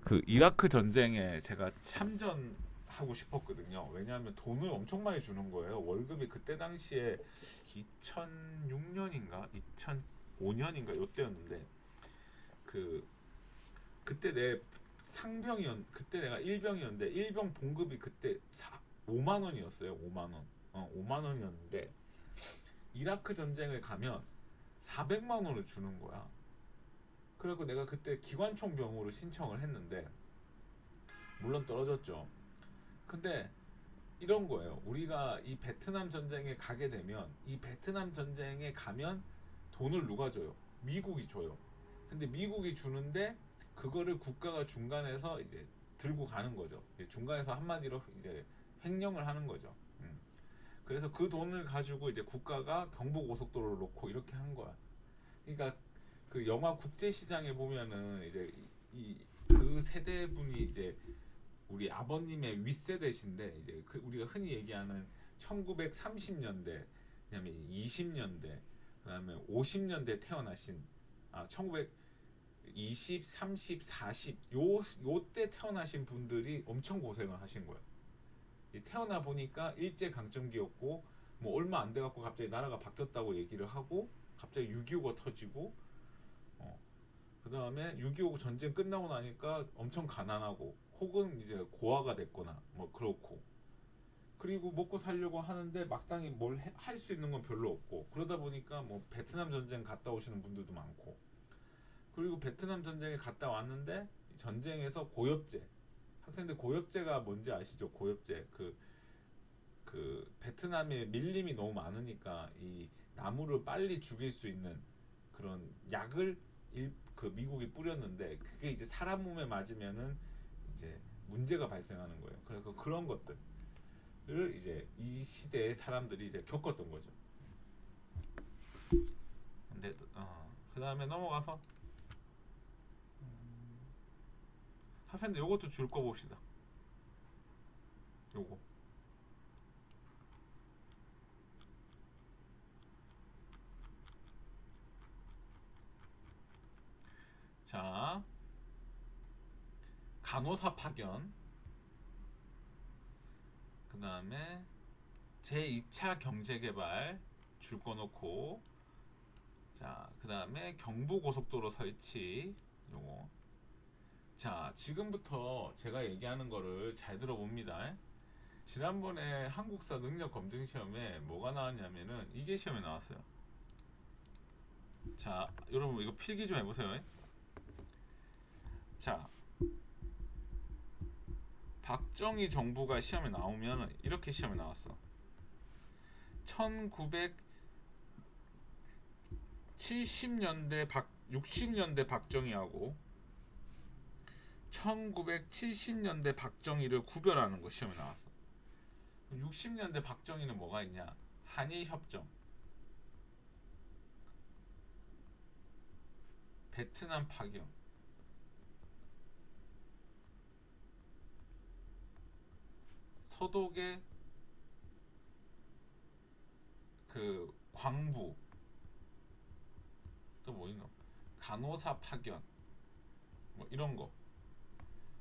그 이라크 전쟁에 제가 참전하고 싶었거든요. 왜냐하면 돈을 엄청 많이 주는 거예요. 월급이 그때 당시에 2006년인가 2005년인가 요때였는데 그때 그때 내가 일병이었는데 일병 봉급이 그때 5만 원이었어요. 5만 원. 5만 원이었는데 이라크 전쟁을 가면 400만 원을 주는 거야. 그리고 내가 그때 기관총병으로 신청을 했는데 물론 떨어졌죠. 근데 이런 거예요. 우리가 이 베트남 전쟁에 가게 되면 이 베트남 전쟁에 가면 돈을 누가 줘요? 미국이 줘요. 근데 미국이 주는데 그거를 국가가 중간에서 이제 들고 가는 거죠. 중간에서 한마디로 이제 횡령을 하는 거죠. 그래서 그 돈을 가지고 이제 국가가 경부고속도로를 놓고 이렇게 한 거야. 그러니까 그 영화 국제시장에 보면은 이제 그 세대분이 이제 우리 아버님의 윗세대신데 이제 우리가 흔히 얘기하는 1930년대, 그다음에 20년대, 그다음에 50년대 태어나신 1920, 30, 40 요때 태어나신 분들이 엄청 고생을 하신 거예요. 태어나 보니까 일제 강점기였고 뭐 얼마 안 돼 갖고 갑자기 나라가 바뀌었다고 얘기를 하고 갑자기 6.25가 터지고 그 다음에 6.25 전쟁 끝나고 나니까 엄청 가난하고 혹은 이제 고아가 됐거나 뭐 그렇고, 그리고 먹고 살려고 하는데 마땅히 뭘 할 수 있는 건 별로 없고, 그러다 보니까 뭐 베트남 전쟁 갔다 오시는 분들도 많고, 그리고 베트남 전쟁에 갔다 왔는데 전쟁에서 고엽제, 학생들 고엽제가 뭔지 아시죠? 고엽제, 그 베트남에 밀림이 너무 많으니까 이 나무를 빨리 죽일 수 있는 그런 약을 그 미국이 뿌렸는데, 그게 이제 사람 몸에 맞으면은 이제 문제가 발생하는 거예요. 그래서 그런 것들을 이제 이 시대의 사람들이 이제 겪었던 거죠. 근데 그 다음에 넘어가서 학생들 요것도 줄 거 봅시다. 요거 자, 간호사 파견, 그 다음에 제2차 경제개발 줄 거 놓고, 자, 그 다음에 경부고속도로 설치, 요거. 자, 지금부터 제가 얘기하는 거를 잘 들어봅니다. 지난번에 한국사 능력 검증 시험에 뭐가 나왔냐면은 이게 시험에 나왔어요. 자, 여러분 이거 필기 좀 해보세요. 자, 박정희 정부가 시험에 나오면 이렇게 시험에 나왔어. 1970년대 60년대 박정희하고 1970년대 박정희를 구별하는 거 시험에 나왔어. 60년대 박정희는 뭐가 있냐? 한일협정, 베트남 파견, 서독의 그 광부, 또 뭐 있노? 간호사 파견, 뭐 이런 거.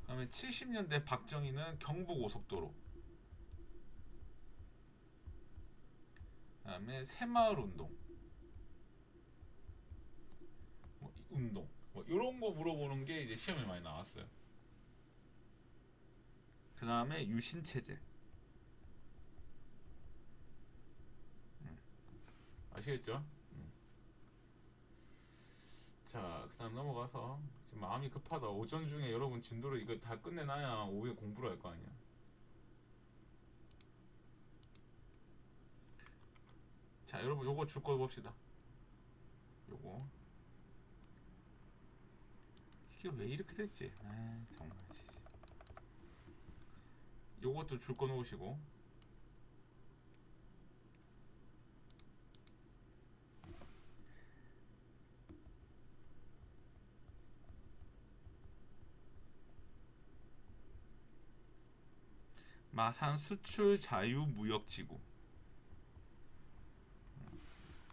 그다음에 70년대 박정희는 경부고속도로, 그다음에 새마을 운동, 뭐 운동, 뭐 이런 거 물어보는 게 이제 시험에 많이 나왔어요. 그다음에 유신 체제, 아시겠죠? 자, 그다음 넘어가서 지금 마음이 급하다. 오전 중에 여러분 진도를 이거 다 끝내놔야 오후에 공부를 할 거 아니야. 자, 여러분 요거 줄 거 봅시다. 요거 이게 왜 이렇게 됐지? 아, 정말. 요것도 줄 거 놓으시고, 마산 수출 자유무역지구.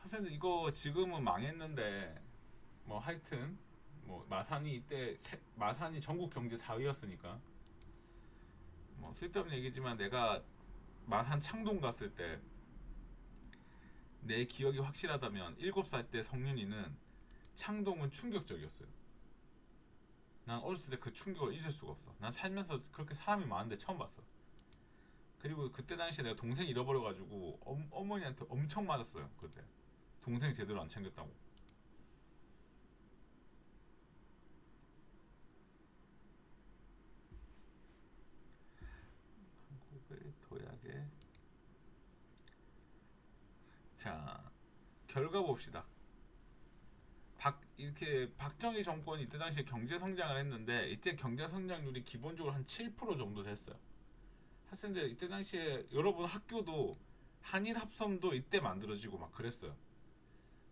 사실 이거 지금은 망했는데 뭐 하여튼 뭐 마산이 이때 마산이 전국 경제 4위였으니까 뭐 쓸데없는 얘기지만, 내가 마산 창동 갔을 때 내 기억이 확실하다면 7살 때 성윤이는 창동은 충격적이었어요. 난 어렸을 때 그 충격을 잊을 수가 없어. 난 살면서 그렇게 사람이 많은데 처음 봤어. 그리고 그때 당시에 내가 동생 잃어버려가지고 어머니한테 엄청 맞았어요. 그때 동생 제대로 안 챙겼다고. 한국의 도약의, 자, 결과 봅시다. 이렇게 박정희 정권이 이때 당시에 경제 성장을 했는데, 이때 경제 성장률이 기본적으로 한 7% 정도 됐어요. 학생들 이때 당시에 여러분 학교도 한일 합섬도 이때 만들어지고 막 그랬어요.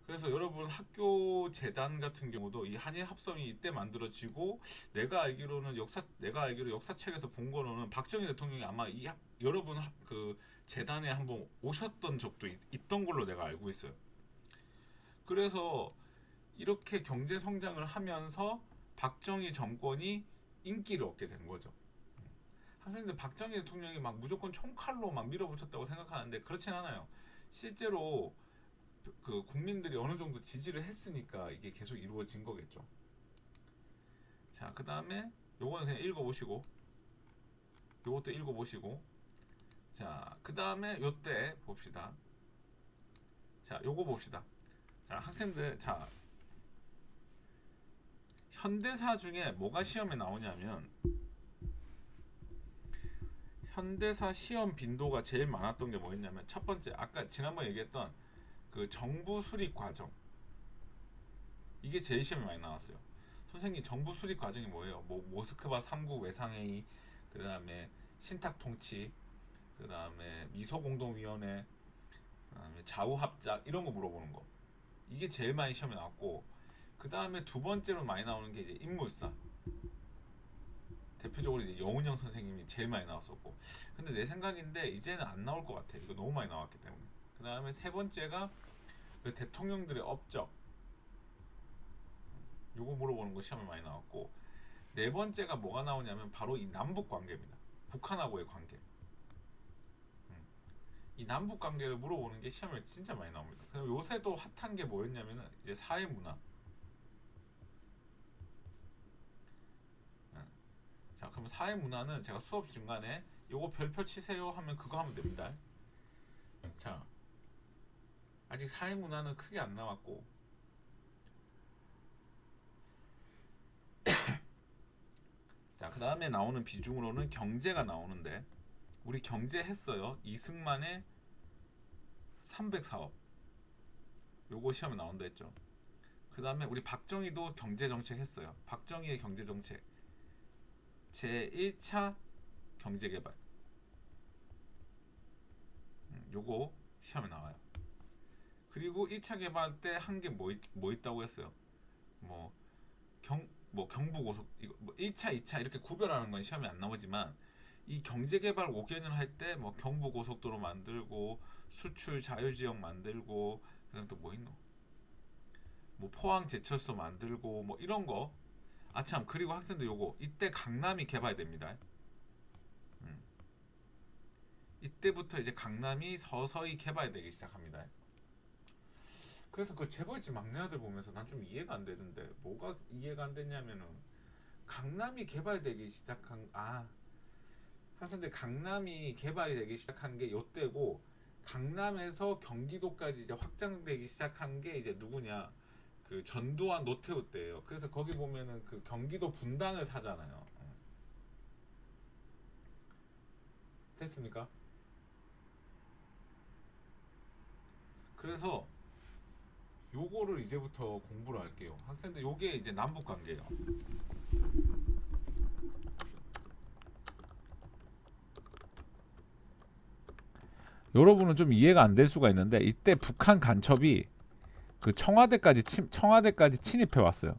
그래서 여러분 학교 재단 같은 경우도 이 한일 합섬이 이때 만들어지고, 내가 알기로 역사책에서 본 거로는 박정희 대통령이 아마 여러분 그 재단에 한번 오셨던 적도 있던 걸로 내가 알고 있어요. 그래서 이렇게 경제 성장을 하면서 박정희 정권이 인기를 얻게 된 거죠. 학생들 박정희 대통령이 막 무조건 총칼로 막 밀어붙였다고 생각하는데 그렇진 않아요. 실제로 그 국민들이 어느 정도 지지를 했으니까 이게 계속 이루어진 거겠죠. 자, 그 다음에 요거는 그냥 읽어보시고, 요것도 읽어보시고, 자, 그 다음에 요때 봅시다. 자, 요거 봅시다. 자, 학생들, 자, 현대사 중에 뭐가 시험에 나오냐면, 현대사 시험 빈도가 제일 많았던 게 뭐였냐면, 첫 번째, 아까 지난번에 얘기했던 그 정부 수립 과정, 이게 제일 시험에 많이 나왔어요. 선생님, 정부 수립 과정이 뭐예요? 뭐 모스크바 3국 외상회의, 그 다음에 신탁 통치, 그 다음에 미소공동위원회, 그 다음에 좌우합작, 이런 거 물어보는 거. 이게 제일 많이 시험에 나왔고, 그 다음에 두 번째로 많이 나오는 게 이제 인물사. 대표적으로 이제 여운형 선생님이 제일 많이 나왔었고, 근데 내 생각인데 이제는 안 나올 것 같아. 이거 너무 많이 나왔기 때문에. 그 다음에 세 번째가 그 대통령들의 업적, 요거 물어보는 거 시험에 많이 나왔고, 네 번째가 뭐가 나오냐면 바로 이 남북 관계입니다. 북한하고의 관계. 이 남북 관계를 물어보는 게 시험에 진짜 많이 나옵니다. 그리고 요새도 핫한 게 뭐였냐면은 이제 사회 문화. 자, 그럼 사회 문화는 제가 수업 중간에 요거 별표 치세요 하면 그거 하면 됩니다. 자, 아직 사회 문화는 크게 안 나왔고, 자, 그 다음에 나오는 비중으로는 경제가 나오는데, 우리 경제 했어요. 이승만의 304억. 요거 시험에 나온다 했죠. 그 다음에 우리 박정희도 경제정책 했어요. 박정희의 경제정책 제1차 경제개발, 요거 시험에 나와요. 그리고 1차 개발 때 한 게 뭐 있다고 했어요. 뭐 경부고속, 이거 뭐 1차, 2차 이렇게 구별하는 건 시험에 안 나오지만, 이 경제개발 5개년을 할 때 뭐 경부고속도로 만들고, 수출 자유지역 만들고, 그다음 또 뭐 있노? 뭐 포항 제철소 만들고, 뭐 이런 거. 아참, 그리고 학생들 요거 이때 강남이 개발됩니다. 이때부터 이제 강남이 서서히 개발되기 시작합니다. 그래서 그 재벌집 막내 아들 보면서 난 좀 이해가 안 되는데, 뭐가 이해가 안 됐냐면은, 강남이 개발되기 시작한, 학생들 강남이 개발이 되기 시작한 게 요때고, 강남에서 경기도까지 이제 확장되기 시작한 게 이제 누구냐, 그 전두환 노태우 때예요. 그래서 거기 보면은 그 경기도 분당을 사잖아요. 됐습니까? 그래서 요거를 이제부터 공부를 할게요. 학생들 요게 이제 남북 관계예요. 여러분은 좀 이해가 안 될 수가 있는데, 이때 북한 간첩이 그 청와대까지 침입해 왔어요.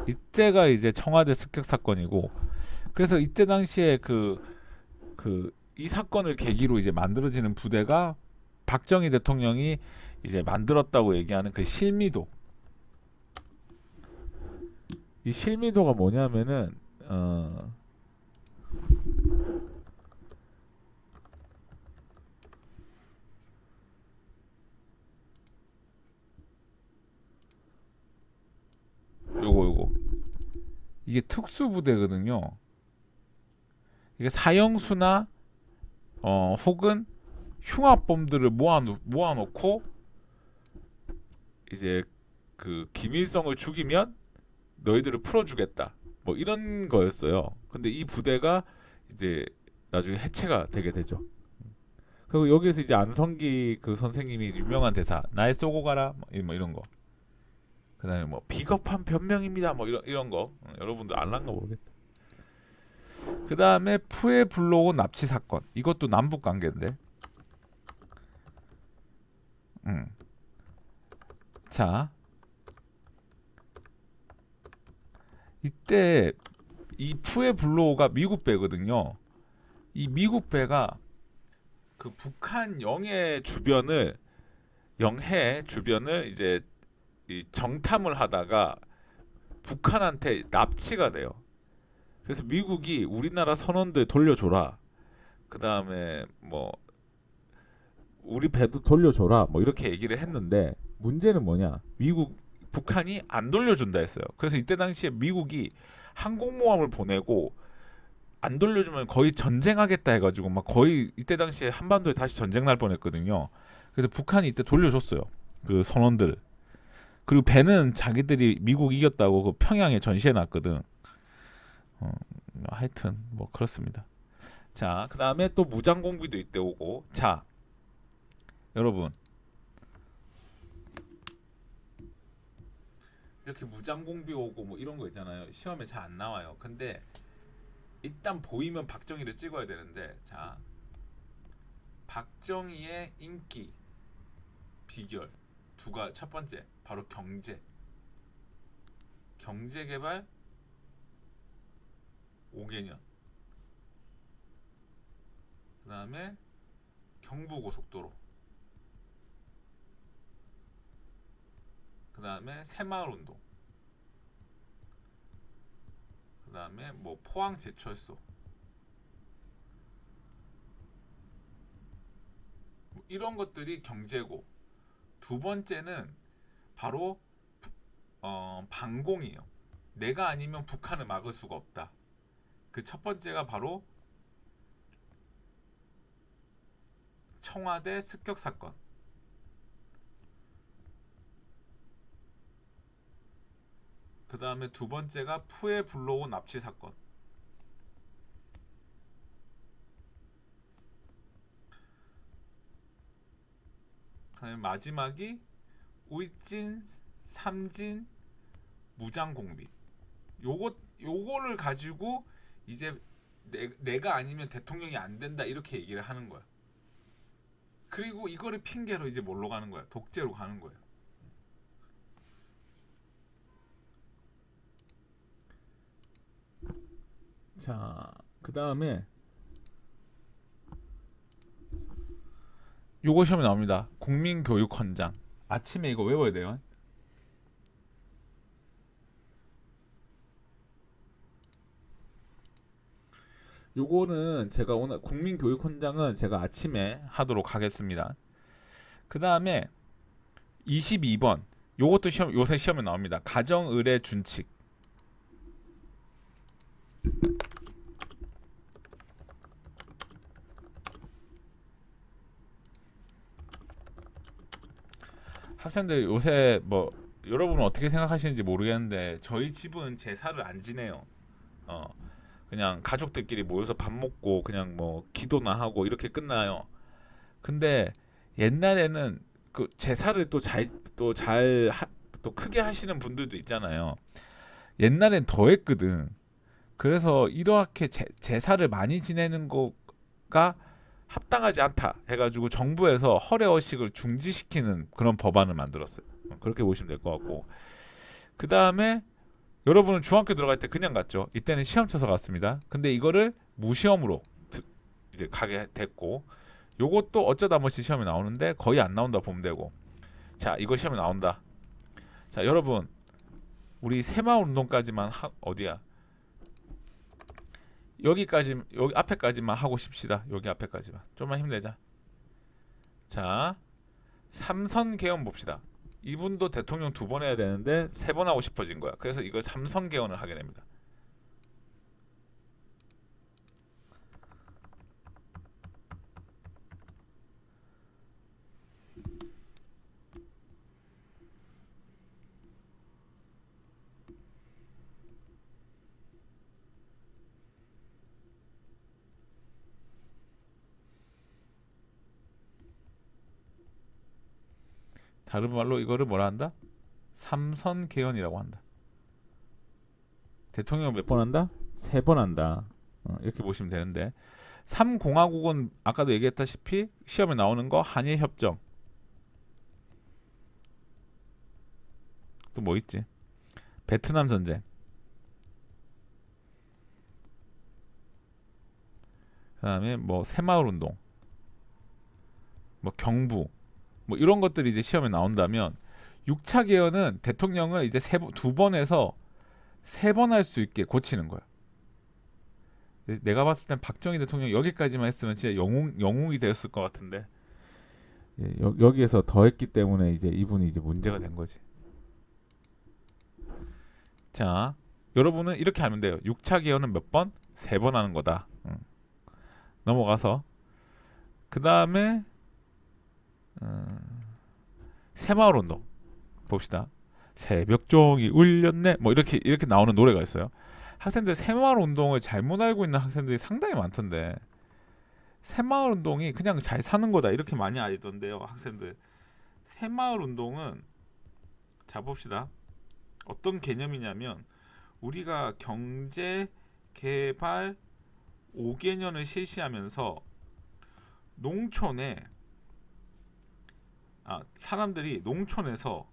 이때가 이제 청와대 습격 사건이고, 그래서 이때 당시에 이 사건을 계기로 이제 만들어지는 부대가 박정희 대통령이 이제 만들었다고 얘기하는 그 실미도. 이 실미도가 뭐냐면은 요거 이게 특수부대거든요. 이게 사형수나 혹은 흉악범들을 모아놓고 이제 그 김일성을 죽이면 너희들을 풀어주겠다, 뭐 이런 거였어요. 근데 이 부대가 이제 나중에 해체가 되게 되죠. 그리고 여기에서 이제 안성기 그 선생님이 유명한 대사, 날 쏘고 가라, 뭐 이런 거. 그다음에 뭐 비겁한 변명입니다, 뭐 이런 거. 여러분들 알란가 모르겠다. 그다음에 푸에블로우 납치 사건, 이것도 남북 관계인데. 자, 이때 이 푸에블로우가 미국 배거든요. 이 미국 배가 그 북한 영해 주변을 이제 이 정탐을 하다가 북한한테 납치가 돼요. 그래서 미국이 우리나라 선원들 돌려줘라, 그 다음에 뭐 우리 배도 돌려줘라, 뭐 이렇게 얘기를 했는데, 문제는 뭐냐? 북한이 안 돌려준다 했어요. 그래서 이때 당시에 미국이 항공모함을 보내고 안 돌려주면 거의 전쟁하겠다 해가지고 막 거의 이때 당시에 한반도에 다시 전쟁 날 뻔했거든요. 그래서 북한이 이때 돌려줬어요. 그 선원들. 그리고 배는 자기들이 미국 이겼다고 그 평양에 전시해 놨거든. 하여튼 뭐 그렇습니다. 자, 그 다음에 또 무장공비도 이때 오고. 자, 여러분 이렇게 무장공비 오고 뭐 이런 거 있잖아요. 시험에 잘 안 나와요. 근데 일단 보이면 박정희를 찍어야 되는데, 자, 박정희의 인기 비결 두가 첫 번째 바로 경제개발 5개년, 그 다음에 경부고속도로, 그 다음에 새마을운동, 그 다음에 뭐 포항제철소, 뭐 이런 것들이 경제고, 두 번째는 바로 반공이에요. 내가 아니면 북한을 막을 수가 없다. 그 첫 번째가 바로 청와대 습격 사건. 그 다음에 두 번째가 푸에 불러온 납치 사건. 그 다음에 마지막이 울진 삼진 무장 공비. 요거를 가지고 이제 내가 아니면 대통령이 안 된다 이렇게 얘기를 하는 거야. 그리고 이거를 핑계로 이제 뭘로 가는 거야? 독재로 가는 거예요. 자, 그 다음에 요거 시험에 나옵니다. 국민교육헌장. 아침에 이거 외워야 돼요. 요거는 제가 오늘 국민교육헌장은 제가 아침에 하도록 하겠습니다. 그 다음에 22번 요것도 요새 시험에 나옵니다. 가정의례 준칙. 학생들 요새 뭐 여러분은 어떻게 생각하시는지 모르겠는데 저희 집은 제사를 안 지내요. 그냥 가족들끼리 모여서 밥 먹고 그냥 뭐 기도나 하고 이렇게 끝나요. 근데 옛날에는 그 제사를 또 크게 하시는 분들도 있잖아요. 옛날엔 더 했거든. 그래서 이렇게 제사를 많이 지내는 거가 합당하지 않다 해가지고 정부에서 허례허식을 중지시키는 그런 법안을 만들었어요. 그렇게 보시면 될 것 같고, 그 다음에 여러분은 중학교 들어갈 때 그냥 갔죠. 이때는 시험 쳐서 갔습니다. 근데 이거를 무시험으로 이제 가게 됐고, 요것도 어쩌다 한 번씩 시험에 나오는데 거의 안 나온다 보면 되고. 자, 이거 시험에 나온다. 자, 여러분 우리 새마을운동까지만 어디야? 여기 앞에까지만 하고 싶시다. 여기 앞에까지만 좀만 힘내자. 자, 삼선 개헌 봅시다. 이분도 대통령 2번 해야 되는데 3번 하고 싶어진 거야. 그래서 이걸 삼선 개헌을 하게 됩니다. 다른 말로 이거를 뭐라 한다? 삼선 개헌이라고 한다. 대통령 몇 번 한다? 3번 한다. 이렇게 보시면 되는데, 3공화국은 아까도 얘기했다시피 시험에 나오는 거 한일 협정. 또 뭐 있지? 베트남 전쟁. 그다음에 뭐 새마을 운동. 뭐 경부. 뭐 이런 것들이 이제 시험에 나온다면, 6차 개헌은 대통령을 이제 2번에서 3번 할 수 있게 고치는 거야. 내가 봤을 땐 박정희 대통령 여기까지만 했으면 진짜 영웅이 되었을 것 같은데, 여기에서 더했기 때문에 이제 이분이 이제 문제가 된 거지. 자, 여러분은 이렇게 하면 돼요. 6차 기여는 몇 번? 3번 하는 거다. 넘어가서 그 다음에 새마을 운동 봅시다. 새벽종이 울렸네. 뭐 이렇게 나오는 노래가 있어요. 학생들 새마을 운동을 잘못 알고 있는 학생들이 상당히 많던데, 새마을 운동이 그냥 잘 사는 거다 이렇게 많이 알던데요, 학생들. 새마을 운동은 자 봅시다. 어떤 개념이냐면 우리가 경제 개발 5개년을 실시하면서 농촌에 사람들이 농촌에서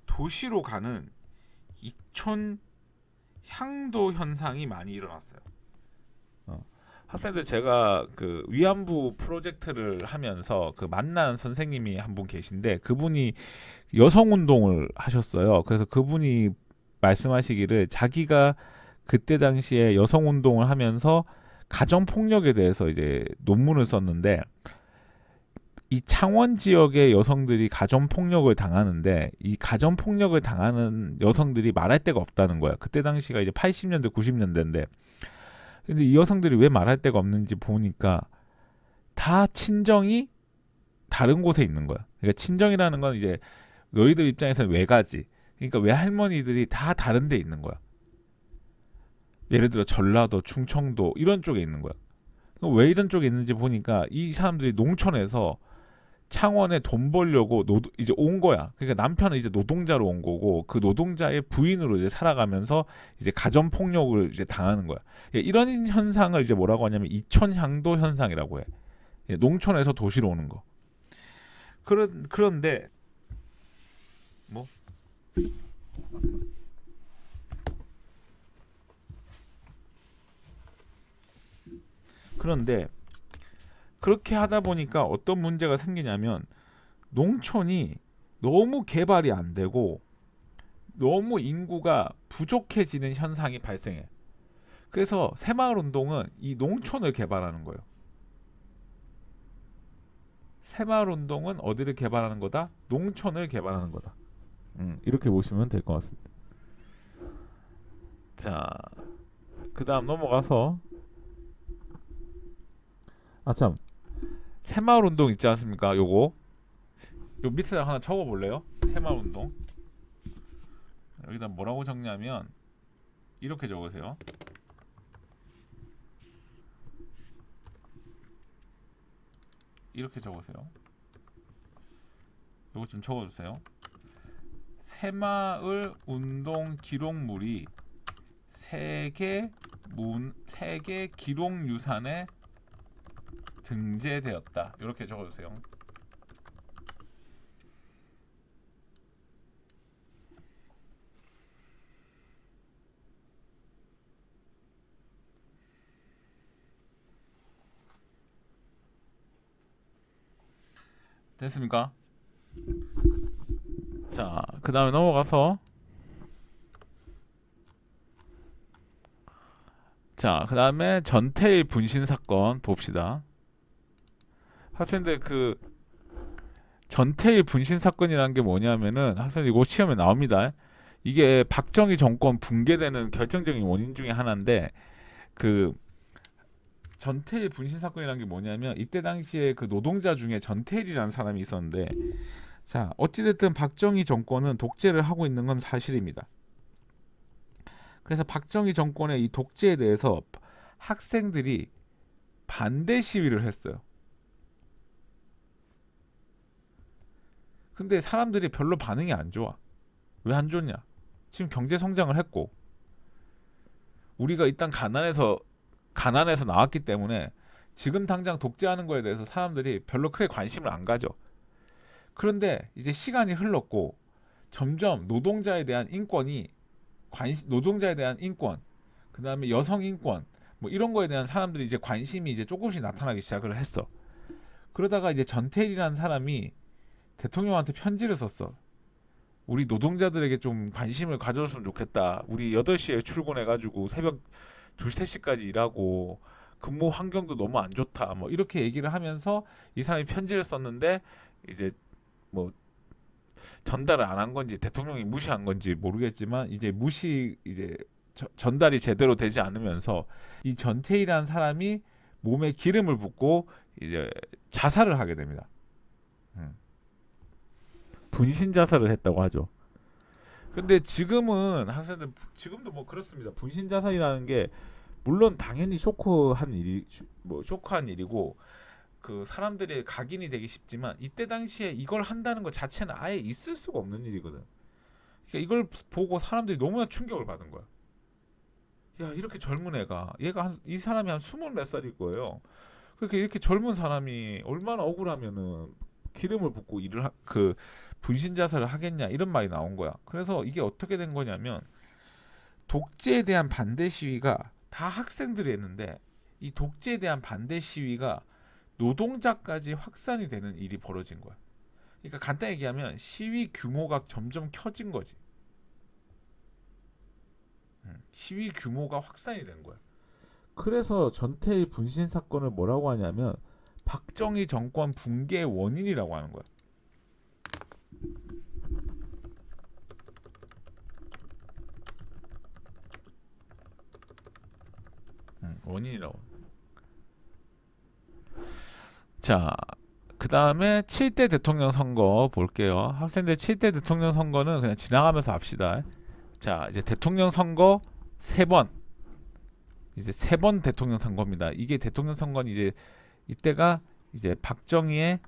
도시로 가는 이촌 향도 현상이 많이 일어났어요. 학생들 제가 그 위안부 프로젝트를 하면서 그 만난 선생님이 한 분 계신데, 그분이 여성 운동을 하셨어요. 그래서 그분이 말씀하시기를 자기가 그때 당시에 여성 운동을 하면서 가정 폭력에 대해서 이제 논문을 썼는데, 이 창원 지역의 여성들이 가정 폭력을 당하는데 이 가정 폭력을 당하는 여성들이 말할 데가 없다는 거야. 그때 당시가 이제 80년대 90년대인데, 근데 이 여성들이 왜 말할 데가 없는지 보니까 다 친정이 다른 곳에 있는 거야. 그러니까 친정이라는 건 이제 너희들 입장에서는 외가지. 그러니까 외할머니들이 다 다른 데 있는 거야. 예를 들어 전라도, 충청도 이런 쪽에 있는 거야. 왜 이런 쪽에 있는지 보니까 이 사람들이 농촌에서 창원에 돈 벌려고 이제 온 거야. 그러니까 남편은 이제 노동자로 온 거고, 그 노동자의 부인으로 이제 살아가면서 이제 가정 폭력을 이제 당하는 거야. 이런 현상을 이제 뭐라고 하냐면 이촌향도 현상이라고 해. 농촌에서 도시로 오는 거. 그런데 뭐 그런데 그렇게 하다 보니까 어떤 문제가 생기냐면, 농촌이 너무 개발이 안 되고 너무 인구가 부족해지는 현상이 발생해. 그래서 새마을 운동은 이 농촌을 개발하는 거예요. 새마을 운동은 어디를 개발하는 거다? 농촌을 개발하는 거다. 이렇게 보시면 될 것 같습니다. 자, 그 다음 넘어가서 참, 새마을 운동 있지 않습니까? 요 밑에다 하나 적어 볼래요? 새마을 운동. 여기다 뭐라고 적냐면 이렇게 적으세요. 이렇게 적으세요. 요거 좀 적어주세요. 새마을 운동 기록물이 세계 기록유산에 등재되었다. 이렇게 적어주세요. 됐습니까? 자, 그 다음에 넘어가서 그 다음에 전태일 분신 사건 봅시다. 학생들 그 전태일 분신 사건이라는 게 뭐냐면은, 학생들 이거 시험에 나옵니다. 이게 박정희 정권 붕괴되는 결정적인 원인 중에 하나인데, 그 전태일 분신 사건이라는 게 뭐냐면, 이때 당시에 그 노동자 중에 전태일이라는 사람이 있었는데, 자, 어찌됐든 박정희 정권은 독재를 하고 있는 건 사실입니다. 그래서 박정희 정권의 이 독재에 대해서 학생들이 반대 시위를 했어요. 근데 사람들이 별로 반응이 안 좋아. 왜 안 좋냐? 지금 경제 성장을 했고 우리가 일단 가난해서 나왔기 때문에 지금 당장 독재하는 거에 대해서 사람들이 별로 크게 관심을 안 가져. 그런데 이제 시간이 흘렀고 점점 노동자에 대한 인권, 그다음에 여성 인권 뭐 이런 거에 대한 사람들이 이제 관심이 이제 조금씩 나타나기 시작을 했어. 그러다가 이제 전태일이라는 사람이 대통령한테 편지를 썼어. 우리 노동자들에게 좀 관심을 가져줬으면 좋겠다. 우리 8시에 출근해가지고 새벽 2, 3시까지 일하고 근무 환경도 너무 안 좋다. 뭐 이렇게 얘기를 하면서 이 사람이 편지를 썼는데 이제 뭐 전달을 안 한 건지 대통령이 무시한 건지 모르겠지만 이제 전달이 제대로 되지 않으면서 이 전태일이라는 사람이 몸에 기름을 붓고 이제 자살을 하게 됩니다. 음. 분신 자살을 했다고 하죠. 근데 지금은 학생들 지금도 뭐 그렇습니다. 분신 자살이라는 게 물론 당연히 쇼크한 일이고 그 사람들의 각인이 되기 쉽지만 이때 당시에 이걸 한다는 것 자체는 아예 있을 수가 없는 일이거든. 그러니까 이걸 보고 사람들이 너무나 충격을 받은 거야. 야, 이렇게 젊은 애가 이 사람이 한 스물 몇 살일 거예요. 그렇게 이렇게 젊은 사람이 얼마나 억울하면은 기름을 붓고 그 분신 자살을 하겠냐 이런 말이 나온 거야. 그래서 이게 어떻게 된 거냐면 독재에 대한 반대 시위가 다 학생들이 했는데 이 독재에 대한 반대 시위가 노동자까지 확산이 되는 일이 벌어진 거야. 그러니까 간단히 얘기하면 시위 규모가 점점 커진 거지. 시위 규모가 확산이 된 거야. 그래서 전태일 분신 사건을 뭐라고 하냐면 박정희 정권 붕괴의 원인이라고 하는 거야. 원인이라고. 자, 그 다음에 7대 대통령 선거 볼게요. 학생들 7대 대통령 선거는 그냥 지나가면서 합시다. 자, 이제 대통령 선거 3번. 이제 3번 대통령 선거입니다. 이게 대통령 선거는 이제 이때가 이제 박정희의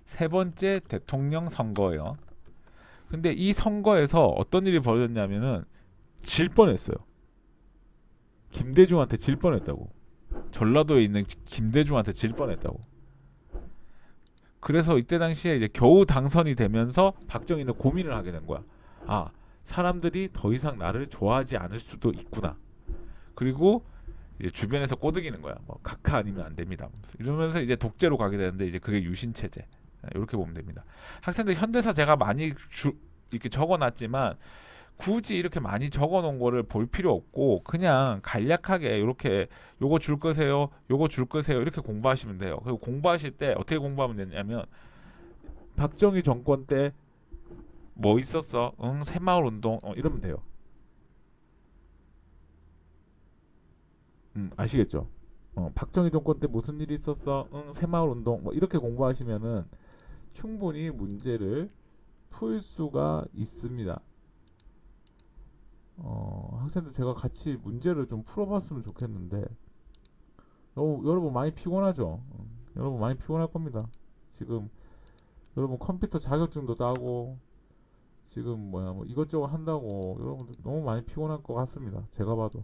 세 번째 대통령 선거예요. 근데 이 선거에서 어떤 일이 벌어졌냐면은 질 뻔했어요. 김대중한테 질 뻔했다고. 전라도에 있는 김대중한테 질 뻔했다고. 그래서 이때 당시에 이제 겨우 당선이 되면서 박정희는 고민을 하게 된 거야. 아, 사람들이 더 이상 나를 좋아하지 않을 수도 있구나. 그리고 이제 주변에서 꼬드기는 거야. 뭐 각하 아니면 안 됩니다. 이러면서 이제 독재로 가게 되는데 이제 그게 유신 체제. 이렇게 보면 됩니다. 학생들 현대사 제가 많이 이렇게 적어놨지만 굳이 이렇게 많이 적어놓은 거를 볼 필요 없고 그냥 간략하게 이렇게 요거 줄 거세요, 요거 줄 거세요 이렇게 공부하시면 돼요. 그리고 공부하실 때 어떻게 공부하면 되냐면 박정희 정권 때 뭐 있었어? 응, 새마을 운동 이러면 돼요. 아시겠죠? 박정희 정권 때 무슨 일이 있었어? 응, 새마을 운동 뭐 이렇게 공부하시면은 충분히 문제를 풀 수가 있습니다. 학생들 제가 같이 문제를 좀 풀어봤으면 좋겠는데 여러분 많이 피곤하죠? 여러분 많이 피곤할 겁니다. 지금 여러분 컴퓨터 자격증도 따고 지금 뭐 이것저것 한다고 여러분들 너무 많이 피곤할 것 같습니다. 제가 봐도.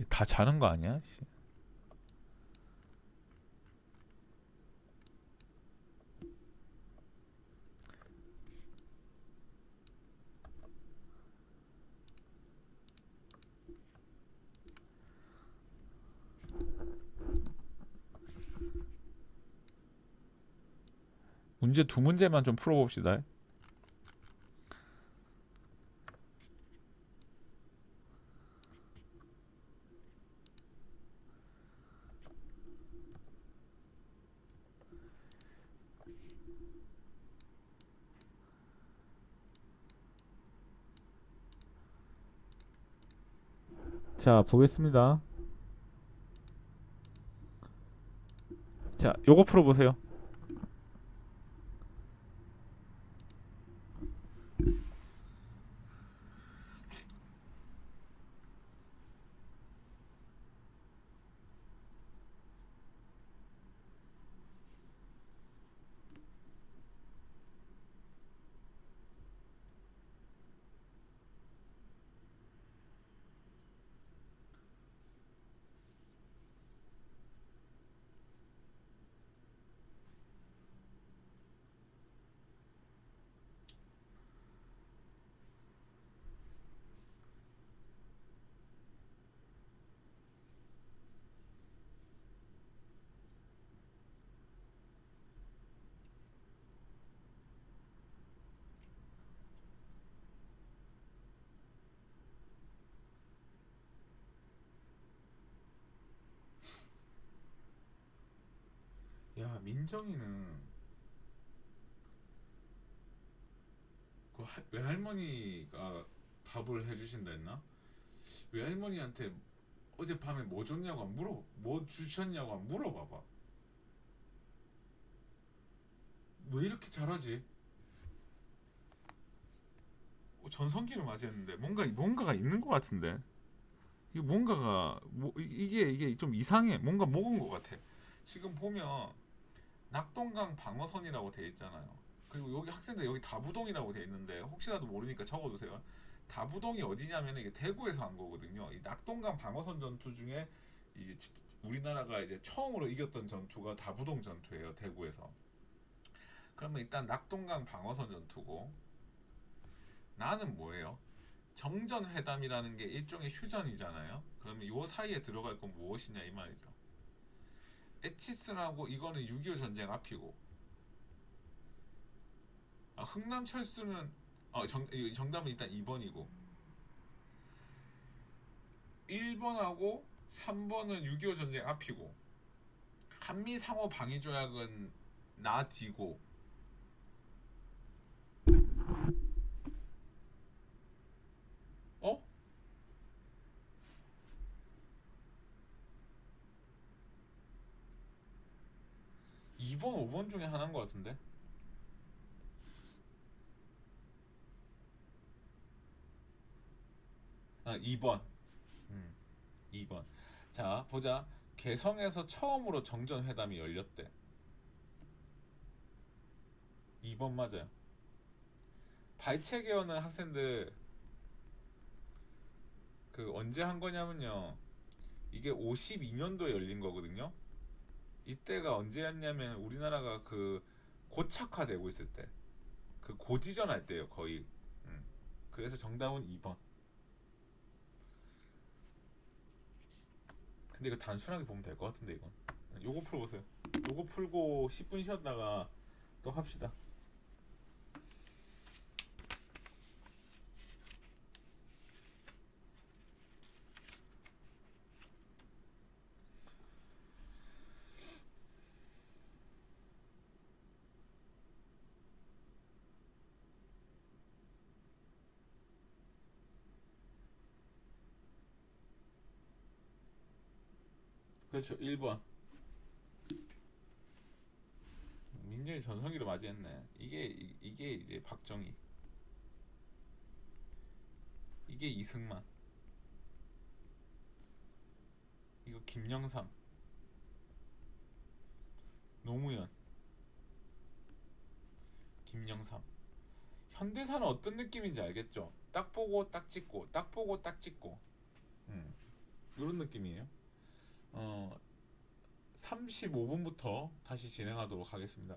다 자는 거 아니야? 문제 두 문제만 좀 풀어봅시다. 자, 보겠습니다. 자, 요거 풀어보세요. 민정이는 그 외할머니가 밥을 해주신다 했나? 외할머니한테 어젯밤에 뭐 줬냐고 뭐 주셨냐고 물어봐봐. 왜 이렇게 잘하지? 전성기를 맞이했는데 뭔가가 있는 것 같은데. 이게 뭔가가 이게 좀 이상해. 뭔가 먹은 것 같아. 지금 보면 낙동강 방어선이라고 돼 있잖아요. 그리고 여기 학생들 여기 다부동이라고 돼 있는데 혹시라도 모르니까 적어두세요. 다부동이 어디냐면 이게 대구에서 한 거거든요. 이 낙동강 방어선 전투 중에 이제 우리나라가 이제 처음으로 이겼던 전투가 다부동 전투예요. 대구에서. 그러면 일단 낙동강 방어선 전투고 나는 뭐예요? 정전회담이라는 게 일종의 휴전이잖아요. 그러면 요 사이에 들어갈 건 무엇이냐 이 말이죠. 에치스라고 이거는 6.25 전쟁 앞이고 흥남철수는 정답은 일단 2번이고 1번하고 3번은 6.25 전쟁 앞이고 한미 상호 방위 조약은 나 뒤고 어? 2번, 5번 중에 하나인 것 같은데? 2번. 2번. 자, 보자. 개성에서 처음으로 정전회담이 열렸대. 2번 맞아요. 발췌개헌은 학생들 그 언제 한 거냐면요. 이게 52년도에 열린 거거든요. 이때가 언제였냐면 우리나라가 그 고착화되고 있을 때, 그 고지전할 때요 거의. 그래서 정답은 2번. 근데 이거 단순하게 보면 될 것 같은데 이건. 요거 풀어보세요. 요거 풀고 10분 쉬었다가 또 합시다. 그렇죠. 1번. 민정이 전성기를 맞이했네. 이게 이제 박정희. 이게 이승만. 이거 김영삼. 노무현. 김영삼. 현대사는 어떤 느낌인지 알겠죠? 딱 보고 딱 찍고 딱 보고 딱 찍고 이런 느낌이에요. 어 35분부터 다시 진행하도록 하겠습니다.